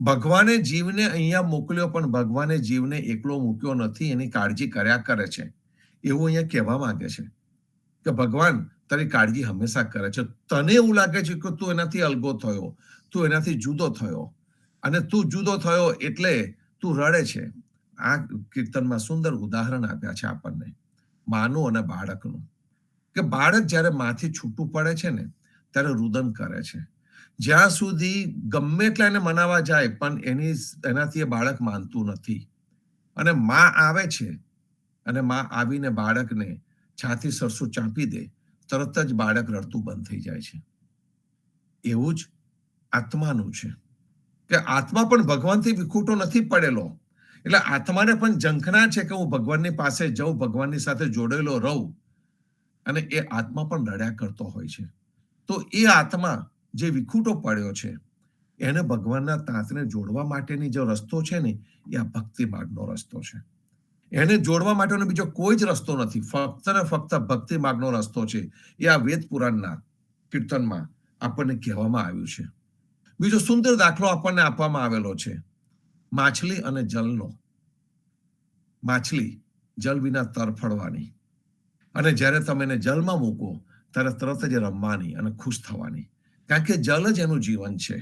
ભગવાને જીવને અહીંયા મોકલ્યો, પણ ભગવાને જીવને એકલો મૂક્યો નથી, એની કાળજી કર્યા કરે છે. એવું અહીંયા કહેવા માંગે છે કે ભગવાન તારી કાળજી હંમેશા કરે છે. તને એવું લાગે છે કે તું એનાથી અલગો થયો, તું એનાથી જુદો થયો, અને તું જુદો થયો એટલે તું રડે છે. આ કીર્તનમાં સુંદર ઉદાહરણ આપ્યા છે આપણને માનું અને બાળકનું, કે બાળક જ્યારે માથી છૂટું પડે છે ને, ત્યારે રુદન કરે છે. જ્યાં સુધી ગમે એટલા એને મનાવા જાય, પણ એનાથી એ બાળક માનતું નથી. અને માં આવે છે, અને માં આવીને બાળકને છાતી સરસું ચાંપી દે, તરત જ બાળક રડતું બંધ થઈ જાય છે. એવું જ આત્માનું છે કે આત્મા પણ ભગવાનથી વિખૂટો નથી પડેલો. એટલે આત્માને પણ ઝંખના છે કે હું ભગવાનની પાસે જાઉં, ભગવાનની સાથે જોડેલો રહું. અને એ આત્મા પણ રડ્યા કરતો હોય છે. તો એ આત્મા જે વિખૂટો પડ્યો છે, એને ભગવાનના તાતને જોડવા માટેની જે રસ્તો છે ને, એ આ ભક્તિ માર્ગનો રસ્તો છે. એને જોડવા માટેનો બીજો કોઈ જ રસ્તો નથી, ફક્ત ને ફક્ત ભક્તિ માર્ગનો રસ્તો છે. એ આ વેદ પુરાણના કીર્તનમાં આપણને કહેવામાં આવ્યું છે. બીજો સુંદર દાખલો આપણને આપવામાં આવેલો છે માછલી અને જલનો. માછલી જલ વિના તરફડવાની, અને જ્યારે તમે એને જલમાં મૂકો ત્યારે તરત જ રમવાની અને ખુશ થવાની, કારણ કે જલ જ એનું જીવન છે.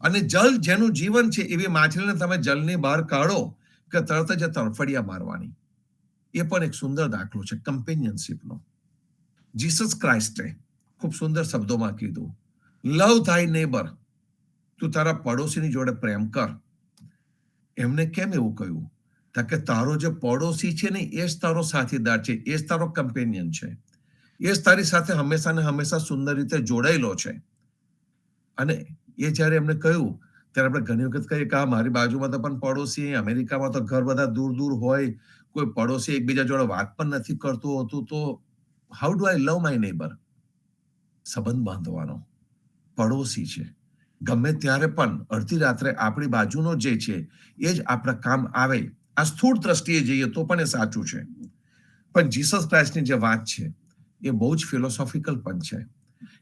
અને જલ જેનું જીવન છે, એવી માછલીને તમે જલની બહાર કાઢો કે તરત જ તરફડિયા મારવાની. એ પણ એક સુંદર દાખલો છે કમ્પેનિયનશીપનો. જીસસ ક્રાઇસ્ટે ખૂબ સુંદર શબ્દોમાં કીધું, લવ થાય નેબર, તું તારા પડોશીની જોડે પ્રેમ કર. એમને કેમ એવું કહ્યું? કે તારો જે પડોશી છે ને એ જ તારો સાથીદાર છે, એ જ તારો કમ્પેનિયન છે, એ જ તારી સાથે હંમેશા ને હંમેશા સુંદર રીતે જોડાયેલો છે. અને એ જ્યારે એમને કહ્યું ત્યારે આપણે ઘણી વખત કહીએ કે મારી બાજુમાં તો પણ પડોશી, અમેરિકામાં તો ઘર બધા દૂર દૂર હોય, કોઈ પડોશી એકબીજા જોડે વાત પણ નથી કરતું હોતું, તો how do I love my neighbour? સંબંધ બાંધવાનો પડોશી છે, ગમે ત્યારે પણ અડધી રાત્રે આપણી બાજુનો જે છે એ જ આપણા કામ આવે. આ સ્થૂળ દ્રષ્ટિએ જઈએ તો પણ એ સાચું છે, પણ જીસસ ક્રાઇસ્ટની જે વાત છે એ બહુ જ ફિલોસોફિકલ પણ છે.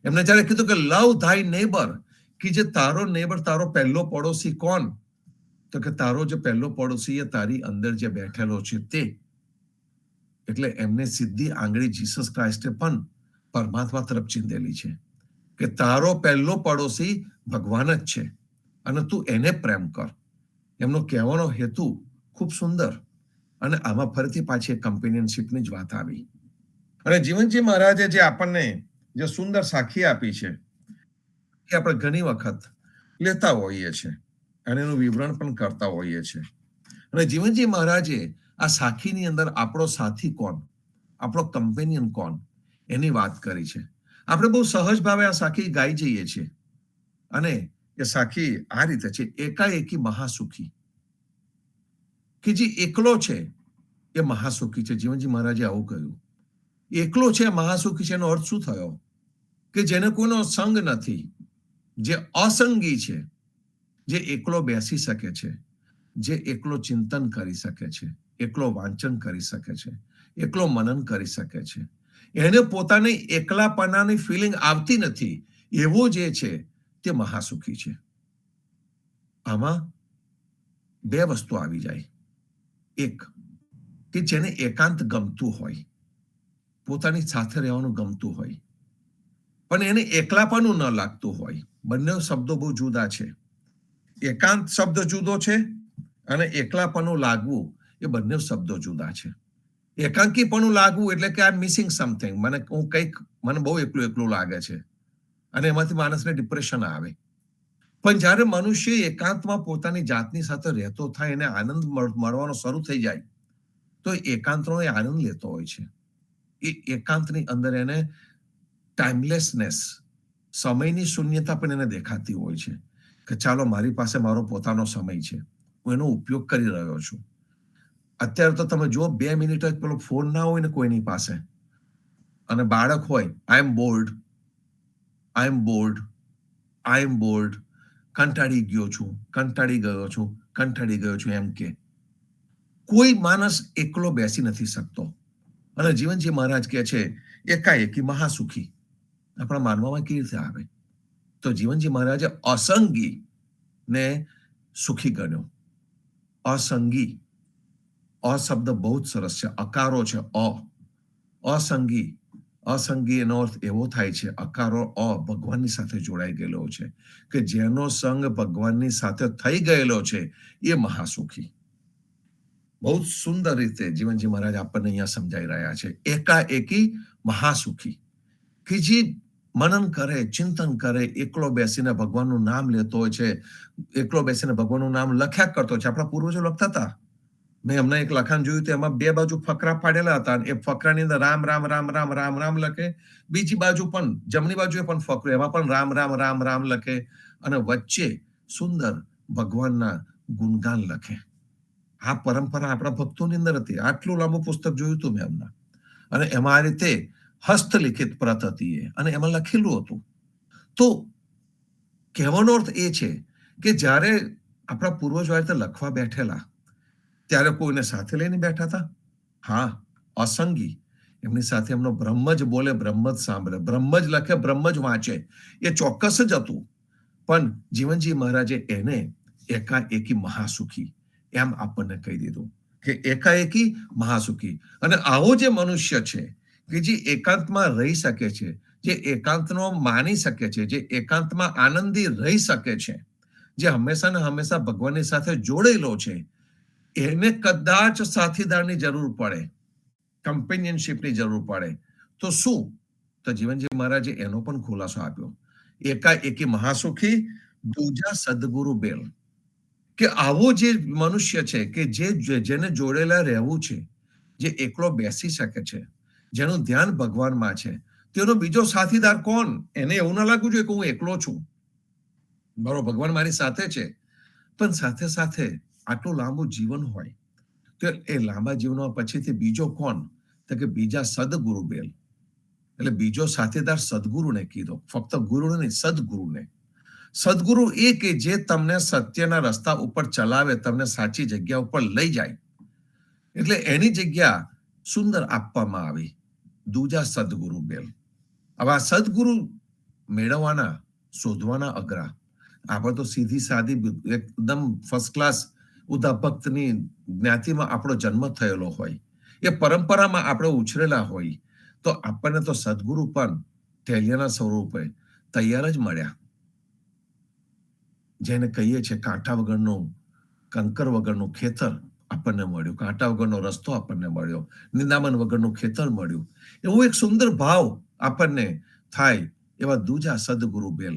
એમને જયારે કીધું કે લવ થાય નેબર, કે જે તારો નેબર, તારો પહેલો પડોશી કોણ? તો કે તારો જે પહેલો પડોશી એ તારી અંદર જે બેઠેલો છે તે. એટલે એમને સીધી આંગળી જીસસ ક્રાઇસ્ટે પણ પરમાત્મા તરફ ચીંધેલી છે કે તારો પહેલો પડોશી ભગવાન જ છે અને તું એને પ્રેમ કર. એમનો કહેવાનો હેતુ ખૂબ સુંદર. અને આમાં ફરીથી પાછી કમ્પેનિયનશીપની જ વાત આવી. અને જીવનજી મહારાજે જે આપણને જે સુંદર સાખી આપી છે એ આપણે ઘણી વખત લેતા હોઈએ છીએ અને એનું વિવરણ પણ કરતા હોઈએ છીએ. અને જીવનજી મહારાજે આ સાખીની અંદર આપણો સાથી કોણ, આપણો કમ્પેનિયન કોણ, એની વાત કરી છે. આપણે બહુ સહજ ભાવે આ સાખી ગાઈ જઈએ છીએ. અને એ સાખી આ રીતે છે, એકાએકી મહાસુખી. કે જે એકલો છે એ મહાસુખી છે. જીવનજી મહારાજે આવું કહ્યું, એકલો છે મહાસુખી છે. એનો અર્થ શું થયો? કે જેને કોઈનો સંગ નથી, જે અસંગી છે, જે એકલો બેસી શકે છે, જે એકલો ચિંતન કરી શકે છે, એકલો વાંચન કરી શકે છે, એકલો મનન કરી શકે છે, એને પોતાની એકલાપણાની ફિલિંગ આવતી નથી, એવો જે છે તે મહાસુખી છે. આમાં બે વસ્તુ આવી જાય. એક, કે જેને એકાંત ગમતું હોય, પોતાની સાથે રહેવાનું ગમતું હોય, પણ એને એકલાપણું ન લાગતું હોય. બંને શબ્દો બહુ જુદા છે. એકાંત શબ્દ જુદો છે અને એકલાપણું લાગવું એ બંને શબ્દો જુદા છે. એકાંકીપણું લાગવું એટલે કે આઈ એમ મિસિંગ સમથિંગ, મને બહુ એકલું એકલું લાગે છે અને એમાંથી માણસને ડિપ્રેશન આવે. પણ જ્યારે મનુષ્ય એકાંતમાં પોતાની જાતની સાથે રહેતો થાય, એને આનંદ મળવાનો શરૂ થઈ જાય, તો એકાંતનો એ આનંદ લેતો હોય છે. એ એકાંતની અંદર એને ટાઈમલેસનેસ, સમયની શૂન્યતા પણ એને દેખાતી હોય છે કે ચાલો મારી પાસે મારો પોતાનો સમય છે, હું એનો ઉપયોગ કરી રહ્યો છું. અત્યારે તો તમે જો 2 મિનિટ જ પેલો ફોન ના હોય ને કોઈની પાસે, અને બાળક હોય, આઈ એમ બોર્ડ, આઈ એમ બોર્ડ, આઈ એમ બોર્ડ, કંટાળી ગયો છું, કંટાળી ગયો છું, કંટાળી ગયો છું એમ કે કોઈ માણસ એકલો બેસી નથી શકતો. અને જીવનજી મહારાજ કહે છે એકાએકી મહાસુખી. આપણા માનવામાં કેવી રીતે આવે? તો જીવનજી મહારાજે અસંગી ને સુખી ગણ્યો. અસંગી, અ શબ્દ બહુ જ સરસ છે, અકારો છે અ. અસંગી, અસંગી એનો અર્થ એવો થાય છે, અકારો અ ભગવાનની સાથે જોડાઈ ગયેલો છે, કે જેનો સંગ ભગવાનની સાથે થઈ ગયેલો છે એ મહાસુખી. બહુ જ સુંદર રીતે જીવનજી મહારાજ આપણને અહીંયા સમજાઈ રહ્યા છે. એકાએકી મહાસુખી, કે જે મનન કરે, ચિંતન કરે, એકલો બેસીને ભગવાનનું નામ લેતો હોય છે, એકલો બેસીને ભગવાનનું નામ લખ્યા કરતો છે. આપણા પૂર્વજો લખતા હતા. મેં હમણાં એક લખાણ જોયું તો એમાં 2 બાજુ ફકરા પાડેલા હતા. એ ફકરાની અંદર રામ રામ રામ રામ રામ રામ લખે, બીજી બાજુ પણ જમણી બાજુએ પણ ફકરો, એમાં પણ રામ રામ રામ રામ લખે, અને વચ્ચે સુંદર ભગવાનના ગુણગાન લખે. આ પરંપરા આપણા ભક્તોની અંદર હતી. આટલું લાંબુ પુસ્તક જોયું હતું મેં હમણાં, અને એમાં આ રીતે હસ્તલિખિત પ્રત હતી અને એમાં લખેલું હતું. તો કહેવાનો અર્થ એ છે કે જ્યારે આપણા પૂર્વજો આ રીતે લખવા બેઠેલા, ત્યારે કોઈને સાથે લઈને બેઠા હતા? હા, અસંગી. એમની સાથે એમનો બ્રહ્મ જ બોલે, બ્રહ્મ જ સાંભળે, બ્રહ્મ જ લખે, બ્રહ્મ જ વાંચે, એ ચોક્કસ જ હતું. પણ જીવનજી મહારાજે એને એકાએકી મહાસુખી એમ આપણને કહી દીધું કે એકાએકી મહાસુખી. અને આવો જે મનુષ્ય છે કે જે એકાંતમાં રહી શકે છે, જે એકાંતનો માની શકે છે, જે એકાંતમાં આનંદી રહી શકે છે, જે હંમેશા ને હંમેશા ભગવાનની સાથે જોડેલો છે, એને કદાચ સાથીદારની જરૂર પડે, કમ્પેનિયનશિપની જરૂર પડે તો શું? તો જીવનજી મહારાજે એનો પણ ખુલાસો આપ્યો. એકાએકી મહાસુખી, દૂજા સદગુરુ બેલ. કે આવો જે મનુષ્ય છે કે જેને જોડેલા રહેવું છે, જે એકલો બેસી શકે છે, જેનું ધ્યાન ભગવાનમાં છે, તેનો બીજો સાથીદાર કોણ? એને એવું ના લાગવું જોઈએ કે હું એકલો છું. મારો ભગવાન મારી સાથે છે, પણ સાથે સાથે આટલું લાંબુ જીવન હોય તો એ લાંબા જીવનમાં પછીથી બીજો કોણ? તો કે બીજા સદગુરુ બેલ. એટલે બીજો સાથીદાર સદગુરુને કીધો, ફક્ત ગુરુને નહીં, સદગુરુને. સદગુરુ એ કે જે તમને સત્યના રસ્તા ઉપર ચલાવે, તમને સાચી જગ્યા ઉપર લઈ જાય. એટલે એની જગ્યા સુંદર આપવામાં આવી, દૂજા સદગુરુ બેલ. હવે આ સદગુરુ મેળવવાના, શોધવાના અઘરા. આપણે તો સીધી સાદી એકદમ ફર્સ્ટ ક્લાસ ઉદા ભક્તની જ્ઞાતિમાં આપણો જન્મ થયેલો હોય, એ પરંપરામાં આપણે ઉછરેલા હોય, તો આપણને તો સદગુરુ પણ ઢેલિયાના સ્વરૂપે તૈયાર જ મળ્યા. જેને કહીએ છીએ કાંટા વગરનું, કંકર વગરનું ખેતર આપણને મળ્યું, કાંટા વગરનો રસ્તો આપણને મળ્યો, નિંદામણ વગરનું ખેતર મળ્યું. એવું એક સુંદર ભાવ આપણને થાય. એવા દૂજા સદગુરુ બેલ.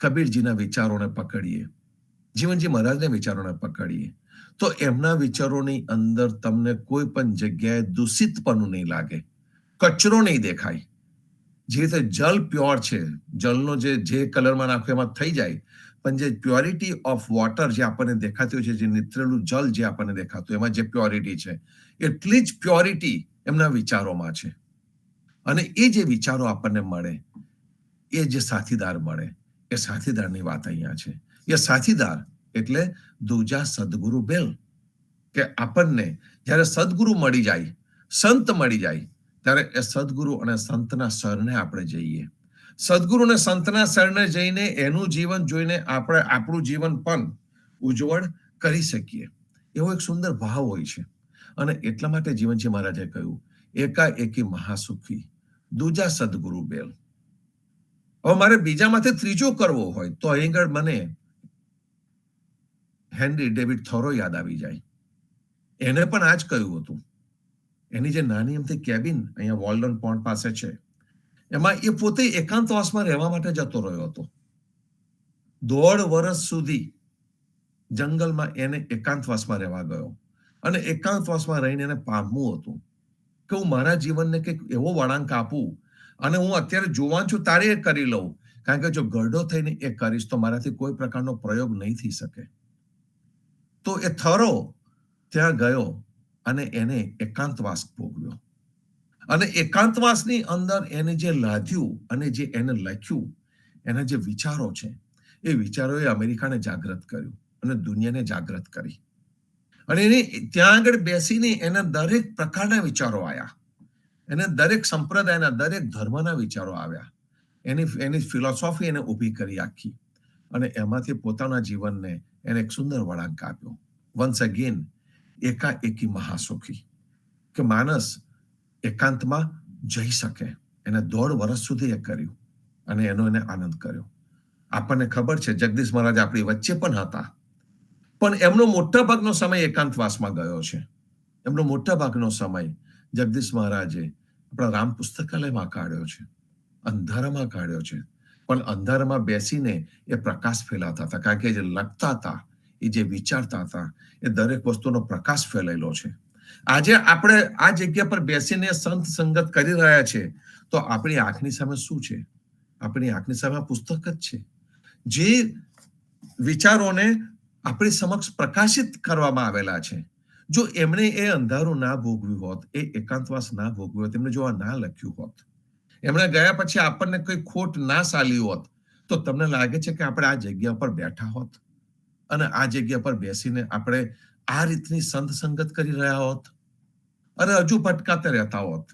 કબીરજીના વિચારોને પકડીએ, જીવનજી મહારાજના વિચારોને પકડીએ, તો એમના વિચારોની અંદર તમને કોઈ પણ જગ્યાએ દૂષિતપણું નહીં લાગે, કચરો નહીં દેખાય. જે રીતે જલ પ્યોર છે, જલનો જે કલરમાં નાખો એમાં થઈ જાય, પણ જે પ્યોરિટી ઓફ વોટર જે આપણને દેખાતું છે, જે નીતરેલું જલ જે આપણને દેખાતું, એમાં જે પ્યોરિટી છે, એટલી જ પ્યોરિટી એમના વિચારોમાં છે. અને એ જે વિચારો આપણને મળે, એ જે સાથીદાર મળે, એ સાથીદારની વાત અહીંયા છે. એ સાથીદાર એટલે દૂજા સદગુરુ બેલ. કે આપણને જ્યારે સદગુરુ મળી જાય, સંત મળી જાય, ત્યારે એ સદગુરુ અને સંતના શરણે આપણે જઈએ. સદગુરુ અને સંતના શરણે જઈને એનું જીવન જોઈને આપણે આપણું જીવન પણ ઉજ્જવળ કરી શકીએ. એવો એક સુંદર ભાવ હોય છે. અને એટલા માટે જીવનજી મહારાજે કહ્યું, એકાએકી મહાસુખી, દૂજા સદગુરુ બેલ. હવે મારે બીજામાંથી ત્રીજો કરવો હોય તો અહીં આગળ મને હેનરી ડેવિડ થોરો યાદ આવી જાય. એને પણ આ જ કહ્યું હતું. એની જે નાની એમથી કેબિન અહીંયા વોલ્ડન પોન્ડ પાસે છે, એમાં એ પોતે એકાંતવાસમાં રહેવા માટે જતો રહ્યો હતો. 1.5 વર્ષ સુધી જંગલમાં એને એકાંતવાસમાં રહેવા ગયો. અને એકાંતવાસમાં રહીને એને પામવું હતું કે હું મારા જીવનને કંઈક એવો વળાંક આપું, અને હું અત્યારે જુવાન છું તારે એ કરી લઉં, કારણ કે જો ગરડો થઈને એ કરીશ તો મારાથી કોઈ પ્રકારનો પ્રયોગ નહીં થઈ શકે. તો એ થોરો ત્યાં ગયો અને એને એકાંતવાસ ભોગવ્યો. અને એકાંતવાસની અંદર એને જે લાદ્યું અને જે એને લખ્યું, એના જે વિચારો છે, એ વિચારોએ અમેરિકાને જાગૃત કર્યું અને દુનિયાને જાગૃત કરી. અને એને ત્યાં આગળ બેસીને એના દરેક પ્રકારના વિચારો આવ્યા, એને દરેક સંપ્રદાયના, દરેક ધર્મના વિચારો આવ્યા. એની ફિલોસોફી એને ઊભી કરી આખી, અને એમાંથી પોતાના જીવનને એને એક સુંદર વળાંક આપ્યો. વન્સ અગેન એકાએકી મહાસુખી. કે માણસ એકાંતમાં જઈ શકે. એને 1.5 વર્ષ સુધી એ કર્યું અને એનો એને આનંદ કર્યો. આપણને ખબર છે જગદીશ મહારાજ આપણી વચ્ચે પણ હતા, પણ એમનો મોટા ભાગનો સમય એકાંતવાસમાં ગયો છે. એમનો મોટા ભાગનો સમય જગદીશ મહારાજે આપણા રામ પુસ્તકાલયમાં કાઢ્યો છે, અંધારામાં કાઢ્યો છે. પણ અંધારામાં બેસીને એ પ્રકાશ ફેલાતા હતા, કારણ કે જે લખતા હતા, એ જે વિચારતા હતા, એ દરેક વસ્તુનો પ્રકાશ ફેલાયેલો છે. આજે આપણે આ જગ્યા પર બેસીને સંત સંગત કરી રહ્યા છે, તો આપણી આંખની સામે શું છે? આપણી આંખની સામે પુસ્તક જ છે, જે વિચારોને આપણી સમક્ષ પ્રકાશિત કરવામાં આવેલા છે. જો એમણે એ અંધારું ના ભોગવ્યું હોત, એ એકાંતવાસ ના ભોગવ્યું હોત, એમણે જો આ ના લખ્યું હોત, એમણે ગયા પછી આપણને કોઈ ખોટ ના સાલી હોત, તો તમને લાગે છે કે આપણે આ જગ્યા પર બેઠા હોત અને આ જગ્યા પર બેસીને આપણે આ રીતની સંત સંગત કરી રહ્યા હોત? અરે હજુ ભટકાતે રહેતા હોત.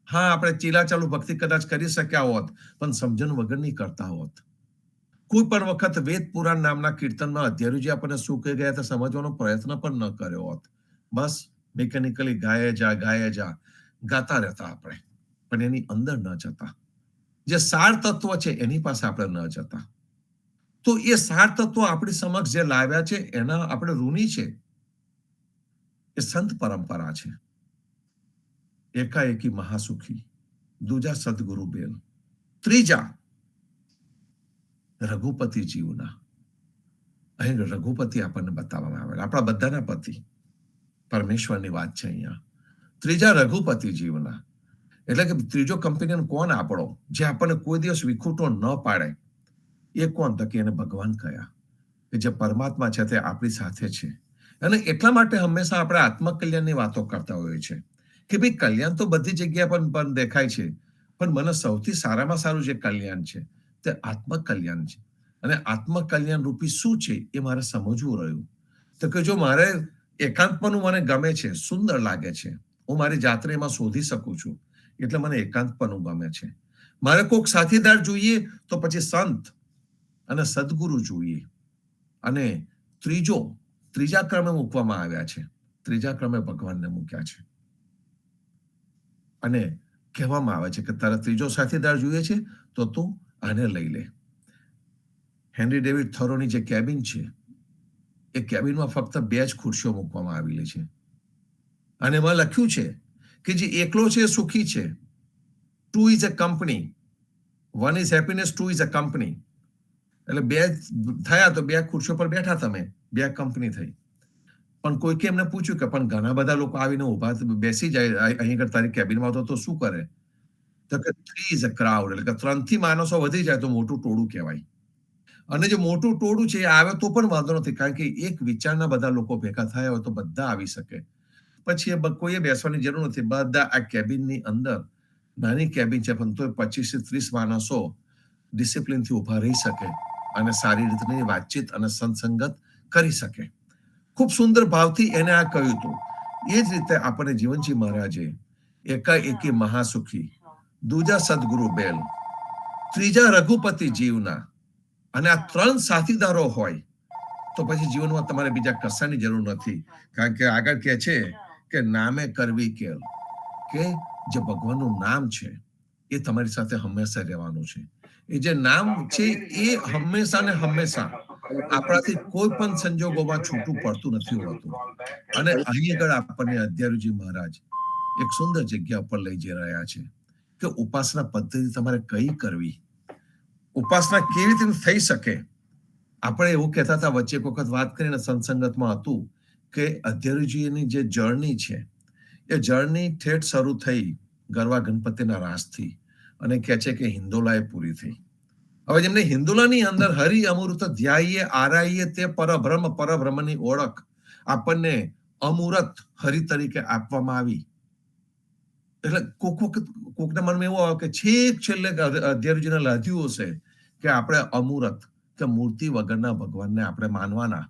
હા, આપણે ચીલાચાલુ ભક્તિ કદાચ કરી શક્યા હોત, પણ સમજણ વગરની કરતા હોત. કોઈ પણ વખત વેદ પુરાણ નામના કીર્તનમાં અધ્યારુજી આપણને શું કહી ગયા હતા સમજવાનો પ્રયત્ન પણ ન કર્યો હોત. બસ મિકેનિકલી ગાયે જા ગાતા રહેતા આપણે, પણ એની અંદર ન જતા. જે સાર તત્વ છે એની પાસે આપણે ન જતા. તો એ સાર તત્વ આપણી સમક્ષ જે લાવ્યા છે એના આપણે ઋણી છે. એ સંત પરંપરા છે. એકાએકી મહાસુખી, દૂજા સદગુરુ બેલ, ત્રીજા રઘુપતિ જીવના. અહીં રઘુપતિ આપણને બતાવવામાં આવેલા, આપણા બધાના પતિ, પરમેશ્વરની વાત છે અહીંયા. ત્રીજા રઘુપતિ જીવના, એટલે કે ત્રીજો કમ્પેનિયન કોણ આપણો, જે આપણને કોઈ દિવસ વિખૂટો ન પાડે, એ કોણ? તો કે એને ભગવાન કયા, કે જે પરમાત્મા છે તે આપણી સાથે છે. અને એટલા માટે હંમેશા આપણે આત્મકલ્યાણની વાતો કરતા હોઈએ છીએ કે ભાઈ કલ્યાણ તો બધી જગ્યાએ પણ દેખાય છે, પણ મને સૌથી સારામાં સારું જે કલ્યાણ છે તે આત્મકલ્યાણ છે. અને આત્મકલ્યાણ રૂપી શું છે એ મારે સમજવું રહ્યું. તો કે જો મારે એકાંતપણું મને ગમે છે, સુંદર લાગે છે, હું મારી જાતને એમાં શોધી શકું છું, એટલે મને એકાંતપણું ગમે છે. મારે કોઈક સાથીદાર જોઈએ તો પછી સંત અને સદગુરુ જોઈએ. અને ત્રીજા ક્રમે મૂકવામાં આવ્યા છે, ત્રીજા ક્રમે ભગવાનને મૂક્યા છે. અને કહેવામાં આવે છે કે તારા ત્રીજો સાથીદાર જોઈએ છે તો તું આને લઈ લે. હેનરી ડેવિડ થોરોની જે કેબિન છે, એ કેબિનમાં ફક્ત 2 જ ખુરશીઓ મૂકવામાં આવેલી છે. અને એમાં લખ્યું છે કે જે એકલો છે એ સુખી છે. 2 is a company, 1 is happiness, 2 is a company. એટલે 2 થયા તો 2 ખુરશીઓ પર બેઠા, તમે 2 કંપની થઈ. પણ કોઈકે એમને પૂછ્યું કે પણ ઘણા બધા લોકો આવીને ઉભા બેસી જાય અહીં આગળ તારી કેબિનમાં તો શું કરે? તો કે 3 is a crowd, એટલે કે 3 થી માણસો વધી જાય તો મોટું ટોળું કહેવાય. અને જે મોટું ટોળું છે એ આવે તો પણ વાંધો નથી, કારણ કે એક વિચારના બધા લોકો ભેગા થયા હોય તો બધા આવી શકે. પછી એ કોઈએ બેસવાની જરૂર નથી, બધા આ કેબિનની અંદર, નાની કેબિન છે પણ તો 25 થી 30 માણસો ડિસિપ્લિનથી ઉભા રહી શકે અને સારી રીતની વાતચીત અને સત્સંગત કરી શકે. ખૂબ સુંદર ભાવથી એને આ કહ્યું હતું. એ જ રીતે આપણને જીવનજી મહારાજે એકાએકી મહાસુખી, દૂજા સદગુરુ બેલ, ત્રીજા રઘુપતિ જીવના, અને આ 3 સાથીદારો હોય તો પછી જીવનમાં તમારે બીજા કશાની જરૂર નથી. કારણ કે આગળ કહે છે કે નામે કરવી કેલ, કે જે ભગવાનનું નામ છે એ તમારી સાથે હંમેશા રહેવાનું છે. એ જે નામ છે એ હંમેશા ને હંમેશા આપણાથી કોઈ પણ સંજોગોમાં છૂટું પડતું નથી હોતું. અને અહીં આગળ આપણને અધ્યારુજી મહારાજ એક સુંદર જગ્યા પર લઈ જઈ રહ્યા છે કે ઉપાસના પદ્ધતિ તમારે કઈ કરવી, ઉપાસના કેવી રીતે થઈ શકે. આપણે એવું કહેતા હતા, વચ્ચે એક વખત વાત કરીને સત્સંગતમાં હતું કે અધ્યારુજીની જે જર્ની છે એ જર્ની ઠેઠ શરૂ થઈ ગરવા ગણપતિના રાસથી, અને કહે છે કે હિંદોલાએ પૂરી થઈ. હવે જેમને હિન્દુલાની અંદર હરિ અમૃત ધ્યાયે આરાઈએ તે પરબ્રહ્મની ઓળખ આપણને અમૃત હરિ તરીકે આપવામાં આવી. એટલે કોકના મનમાં એવું આવે કે છેલ્લે અધ્યારુજીને લાદ્યું હશે કે આપણે અમૂર્ત કે મૂર્તિ વગરના ભગવાનને આપણે માનવાના.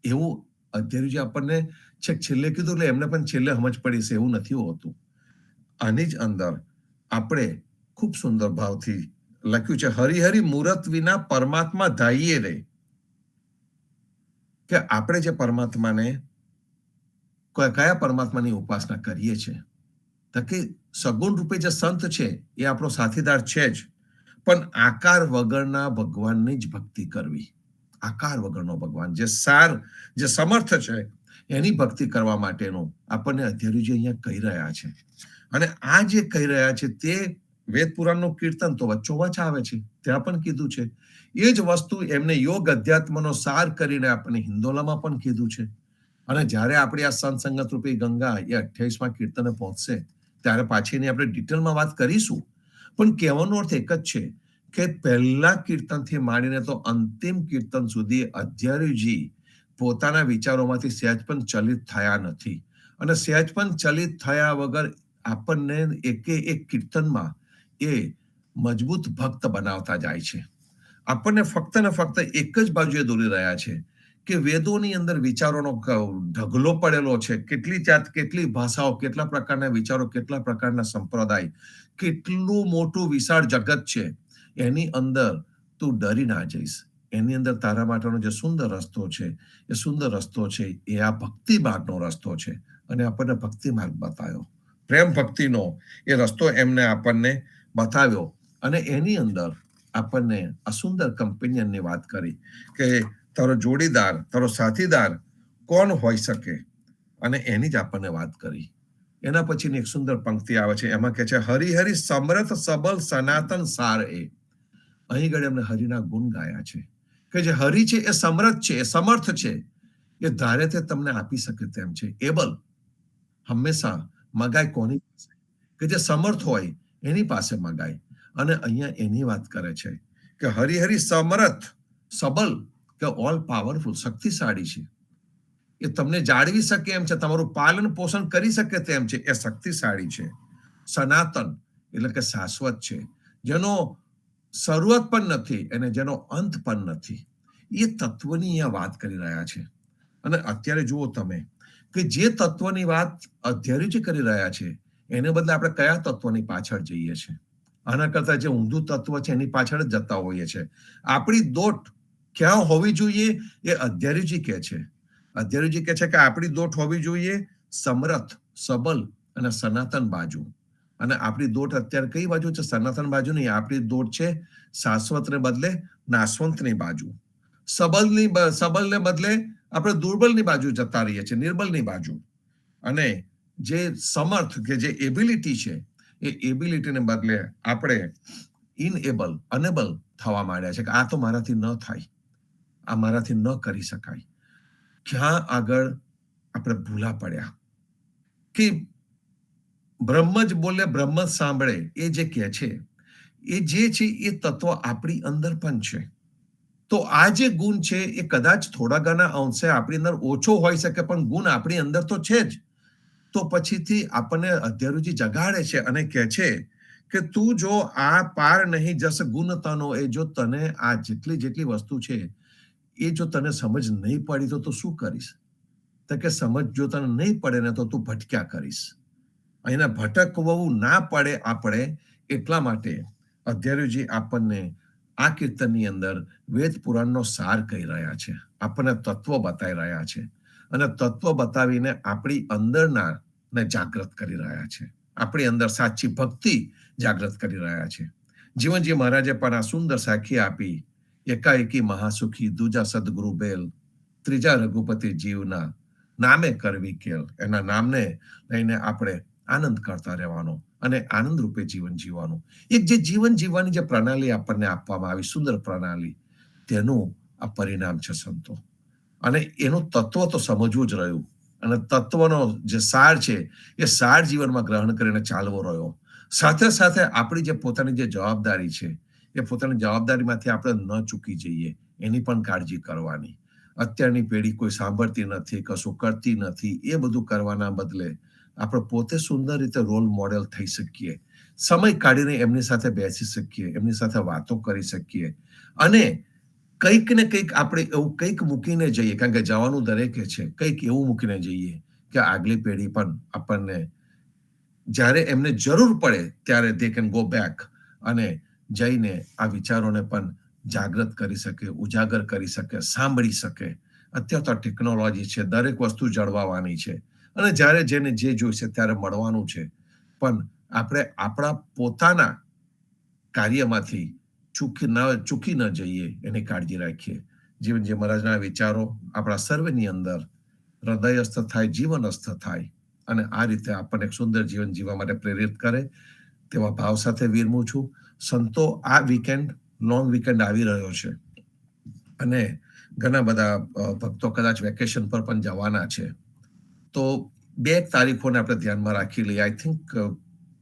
એવું અધ્યારુજી આપણને છેલ્લે કીધું, એટલે એમને પણ છેલ્લે સમજ પડી છે એવું નથી હોતું. આની જ અંદર આપણે ખૂબ સુંદર ભાવથી લખ્યું છે, હરિહરિ મૂરત વિના પરમાત્મા ધાઈએ રે. કે આપણે જે પરમાત્માને, કયા પરમાત્માની ઉપાસના કરીએ છીએ, તો કે સગુણ રૂપે જે સંત છે એ આપણો સાથીદાર છે જ, પણ આકાર વગરના ભગવાનની જ ભક્તિ કરવી. આકાર વગરનો ભગવાન જે જે સમર્થ છે એની ભક્તિ કરવા માટેનું આપણને અધ્યારુજી અહીંયા કહી રહ્યા છે. અને આ જે કહી રહ્યા છે તે વેદ પુરાણનું કીર્તન તો વચ્ચોવચ આવે છે, ત્યાં પણ કીધું છે. એ જ વસ્તુ એમને યોગ અધ્યાત્મનો સાર કરીને આપણને હિંદોલામાં પણ કીધું છે. અને જ્યારે આપણી આ સંત સંગત રૂપી ગંગા એ 28મા કીર્તને પહોંચશે ત્યારે પાછીની આપણે ડિટેલમાં વાત કરીશું. પણ કહેવાનો અર્થ એક જ છે કે પહેલા કીર્તનથી માંડીને તો અંતિમ કીર્તન સુધી અધ્યારુજી પોતાના વિચારોમાંથી સહેજ પણ ચલિત થયા નથી. અને સહેજ પણ ચલિત થયા વગર આપણને એક કીર્તનમાં એ મજબૂત ભક્ત બનાવતા જાય છે. આપણને ફક્ત ને ફક્ત એક જ બાજુએ દોરી રહ્યા છે કે વેદોની અંદર વિચારોનો ઢગલો પડેલો છે. કેટલી ભાષાઓ, કેટલા પ્રકારના વિચારો, કેટલા પ્રકારના સંપ્રદાય, કેટલું મોટું વિશાળ જગત છે. એની અંદર તું ડરી ના જઈશ. એની અંદર તારા માટેનો જે સુંદર રસ્તો છે એ સુંદર રસ્તો છે એ આ ભક્તિ માર્ગનો રસ્તો છે. અને આપણને ભક્તિ માર્ગ બતાવ્યો, પ્રેમ ભક્તિનો એ રસ્તો એમને આપણને બતાવ્યો. અને એની અંદર આપણને આ સુંદર કમ્પેનિયનની વાત કરી કે તારો જોડીદાર, તારો સાથીદાર કોણ હોઈ શકે, અને એની જ આપણને વાત કરી. એના પછીની એક સુંદર પંક્તિ આવે છે, એમાં કે છે હરિહરિ સમરથ સબલ સનાતન સાર એ. અહીં ગળે એમને હરિના ગુણ ગાયા છે કે જે હરિ છે એ સમરથ છે, એ સમર્થ છે, એ ધારે તે તમને આપી શકે તેમ છે. એબલ હંમેશા મગાય કોની પાસે? કે જે સમર્થ હોય એની પાસે મગાય. અને અહીંયા એની વાત કરે છે કે હરિહરિ સમરથ સબલ, કે ઓલ પાવરફુલ, શક્તિશાળી છે, એ તમને જાળવી શકે એમ છે, તમારું પાલન પોષણ કરી શકે તેમ છે, એ શક્તિશાળી છે. સનાતન એટલે કે શાશ્વત છે, જેનો શરૂઆત પણ નથી અને જેનો અંત પણ નથી. એ તત્વની અહીંયા વાત કરી રહ્યા છે. અને અત્યારે જુઓ તમે કે જે તત્વની વાત અધ્યયનજી કરી રહ્યા છે એને બદલે આપણે કયા તત્વની પાછળ જઈએ છીએ? આના કરતા જે ઊંધું તત્વ છે એની પાછળ જ જતા હોઈએ છે. આપણી દોટ ક્યાં હોવી જોઈએ એ અધ્યયનજી કહે છે. અધ્યયનજી કહે છે કે આપણી દોટ હોવી જોઈએ સમરથ, સબલ અને સનાતન બાજુ. અને આપણી દોટ અત્યારે કઈ બાજુ છે? સનાતન બાજુ નહીં. આપણી દોટ છે શાશ્વતને બદલે નાશવંતની બાજુ. સબલને બદલે આપણે દુર્બલની બાજુ જતા રહીએ છીએ, નિર્બલની બાજુ. અને જે સમર્થ કે જે એબિલિટી છે એ એબિલિટીને બદલે આપણે અનેબલ થવા માંડ્યા છે કે આ તો મારાથી ન થાય, આ મારાથી ન કરી શકાય. ક્યાં આગળ આપણે ભૂલા પડ્યા કે બ્રહ્મ જ બોલે બ્રહ્મ જ સાંભળે, એ જે કહે છે એ જે છે એ તત્વ આપણી અંદર પણ છે. તો આ જે ગુણ છે એ કદાચ થોડા ઘણા અંશે આપણી અંદર ઓછો હોઈ શકે, પણ ગુણ આપણી અંદર તો છે જ. તો પછીથી આપણને અધ્યયનજી જગાડે છે અને કહે છે કે તું જો આ પાર નહીં જસ ગુણ તનો, એ જો તને આ જેટલી વસ્તુ છે એ જો તને સમજ નહીં પડી તો તું શું કરીશ? તો કે સમજ જો તને નહીં પડે ને તો તું ભટક્યા કરીશ. અહીંના ભટકવું ના પડે આપણે, એટલા માટે અધ્યયનજી આપણને આ કીર્તનની અંદર વેદ પુરાણનો સાર કહી રહ્યા છે, આપણને તત્વ બતાવી રહ્યા છે. અને તત્વ બતાવીને આપણી અંદરના ને જાગૃત કરી રહ્યા છે, આપણી અંદર સાચી ભક્તિ જાગૃત કરી રહ્યા છે. જીવનજી મહારાજે પણ આ સુંદર સાખી આપી, એકાએકી મહાસુખી, દૂજા સદગુરુ બેલ, ત્રીજા રઘુપતિ જીવના, નામે કરવી કેલ. એના નામને લઈને આપણે આનંદ કરતા રહેવાનો અને આનંદ રૂપે જીવન જીવવાનું. એક જે જીવન જીવવાની જે પ્રણાલી આપણને આપવામાં આવી, સુંદર પ્રણાલી, તેનું આ પરિણામ છે સંતો. અને એનું તત્વ તો સમજવું જ રહ્યું. અને તત્વનો જે સાર છે એ સાર જીવનમાં ગ્રહણ કરીને ચાલવો રહ્યો. સાથે સાથે આપણી જે પોતાની જે જવાબદારી છે એ પોતાની જવાબદારીમાંથી આપણે ન ચૂકી જઈએ એની પણ કાળજી કરવાની. અત્યારની પેઢી કોઈ સાંભળતી નથી, કશું કરતી નથી. એ બધું કરવાના બદલે આપણે પોતે સુંદર રીતે રોલ મોડેલ થઈ શકીએ, સમય કાઢીને એમની સાથે બેસી શકીએ, એમની સાથે વાતો કરી શકીએ. અને કંઈક ને કંઈક આપણે એવું કંઈક મૂકીને જઈએ, કારણ કે જવાનું દરેકે છે, કંઈક એવું મૂકીને જઈએ કે આગલી પેઢી પણ આપણને જ્યારે એમને જરૂર પડે ત્યારે they can go back અને જઈને આ વિચારોને પણ જાગૃત કરી શકે, ઉજાગર કરી શકે, સાંભળી શકે. અત્યારે તો ટેકનોલોજી છે, દરેક વસ્તુ જળવાવાની છે અને જ્યારે જેને જે જોઈશે ત્યારે મળવાનું છે. પણ આપણે આપણા પોતાના કાર્યમાંથી ચૂકી ન જઈએ એની કાળજી રાખીએ. જીવનજી મહારાજના વિચારો આપણા સર્વની અંદર હૃદયસ્થ થાય, જીવનસ્થ થાય અને આ રીતે આપણને એક સુંદર જીવન જીવવા માટે પ્રેરિત કરે તેવા ભાવ સાથે વિરમું છું. સંતો, આ વીકેન્ડ લોંગ વીકેન્ડ આવી રહ્યો છે અને ઘણા બધા ભક્તો કદાચ વેકેશન પર પણ જવાના છે. તો 2 તારીખોને આપણે ધ્યાનમાં રાખી લઈએ. આઈ થિંક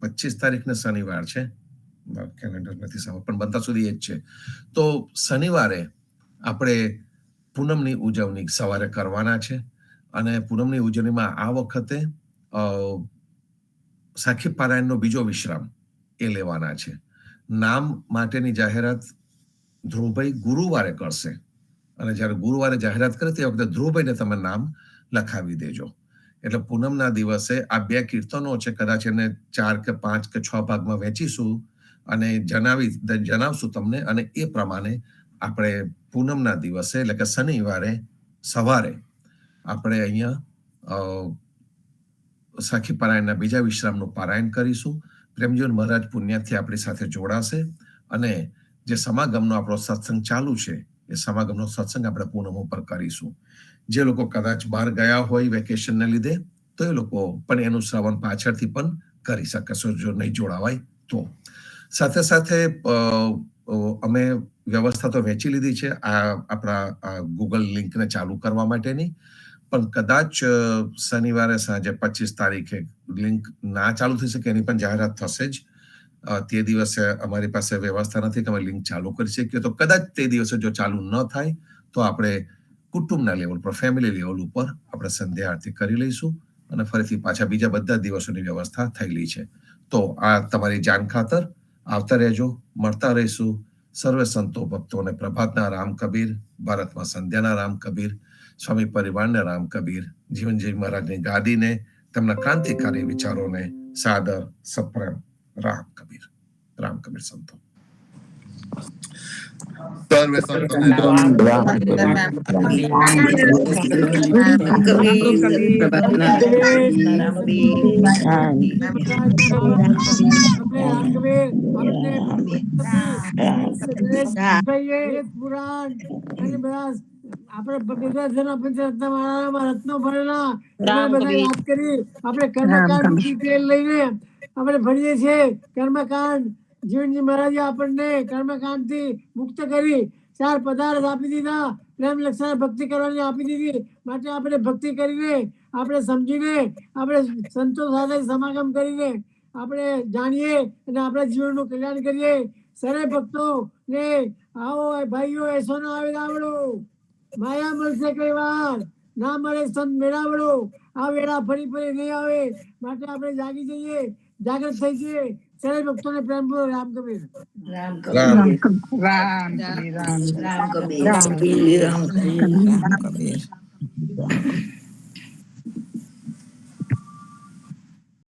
25 તારીખને શનિવાર છે, કેલેન્ડર નથી સમજ, પણ બનતા સુધી એ જ છે. તો શનિવારે આપણે પૂનમની ઉજવણી સવારે કરવાના છે અને પૂનમની ઉજવણીમાં આ વખતે સાખી પારાયણનો બીજો વિશ્રામ એ લેવાના છે. નામ માટેની જાહેરાત ધ્રુવભાઈ ગુરુવારે કરશે અને જ્યારે ગુરુવારે જાહેરાત કરે તે વખતે ધ્રુવભાઈને તમે નામ લખાવી દેજો. એટલે પૂનમના દિવસે આ 2 કીર્તનો છે, કદાચ એને 4 કે 5 કે 6 ભાગમાં વહેંચીશું અને જણાવશું તમને. અને એ પ્રમાણે આપણે પૂનમના દિવસે એટલે કે શનિવારે સવારે આપણે અહીંયા સાખી પારાયણના બીજા વિશ્રામનું પારાયણ કરીશું. પ્રેમજીવન મહારાજ પુણ્યથી આપણી સાથે જોડાશે અને જે સમાગમનો આપણો સત્સંગ ચાલુ છે એ સમાગમનો સત્સંગ આપણે પૂનમ ઉપર કરીશું. જે લોકો કદાચ બહાર ગયા હોય વેકેશનને લીધે તો એ લોકો પણ એનું શ્રવણ પાછળથી પણ કરી શકે છે જો નહીં જોડાવાય તો. સાથે સાથે અમે વ્યવસ્થા તો વેચી લીધી છે આ આપણા ગૂગલ લિંકને ચાલુ કરવા માટેની, પણ કદાચ શનિવારે સાંજે 25 તારીખે લિંક ના ચાલુ થઈ શકે એની પણ જાહેરાત થશે જ. તે દિવસે અમારી પાસે વ્યવસ્થા નથી કે અમે લિંક ચાલુ કરી શકીએ, તો કદાચ તે દિવસે જો ચાલુ ન થાય તો આપણે કુટુંબના લેવલ પર, ફેમિલી લેવલ ઉપર આપણે સંધ્યા આરતી કરી લઈશું અને ફરીથી પાછા બીજા બધા દિવસોની વ્યવસ્થા થયેલી છે. તો આ તમારી જાણ ખાતર આવતા રહેજો, મળતા રહીશું. સર્વે સંતો ભક્તોને પ્રભાતના રામ કબીર, ભારતમાં સંધ્યાના રામ કબીર, સ્વામી પરિવારને રામ કબીર, જીવનજી મહારાજની ગાદીને, તેમના ક્રાંતિકારી વિચારોને સાદર સપ્રેમ રામ કબીર. રામ કબીર સંતો. સર્વે સંતોને રત્નો ભરેલા બધા યાદ કરી આપણે કર્મકાંડ ડિટેલ લઈને આપણે ભણીએ છીએ. કર્મકાંડ જીવનજી મહારાજે આપણને કર્મકાંડ થી મુક્ત કરી 4 પદાર્થ આપી દીધા, પ્રેમ લક્ષણ ભક્તિ કરવાની આપી દીધી. માટે આપણે ભક્તિ કરીને, આપણે સમજીને, આપણે સંતો સાથે સમાગમ કરીને આપણે જાણીએ અને આપણા જીવનનું કલ્યાણ કરીએ. સર્વે ભક્તો ને આવો ભાઈઓ, એસો ના આવે દાવડો, માયા મળશે કઈ વાર, ના મળે સંત મેળાવડો. આ વેળા ફરી ફરી નહીં આવે, માટે આપણે જાગી જઈએ, જાગૃત થઈ જઈએ. સર્વે ભક્તોને પ્રેમ પૂર્વક રામ કબીર. રામ રામ રામ કબીર રામ કબીર રામ કબીર રામ કબીર.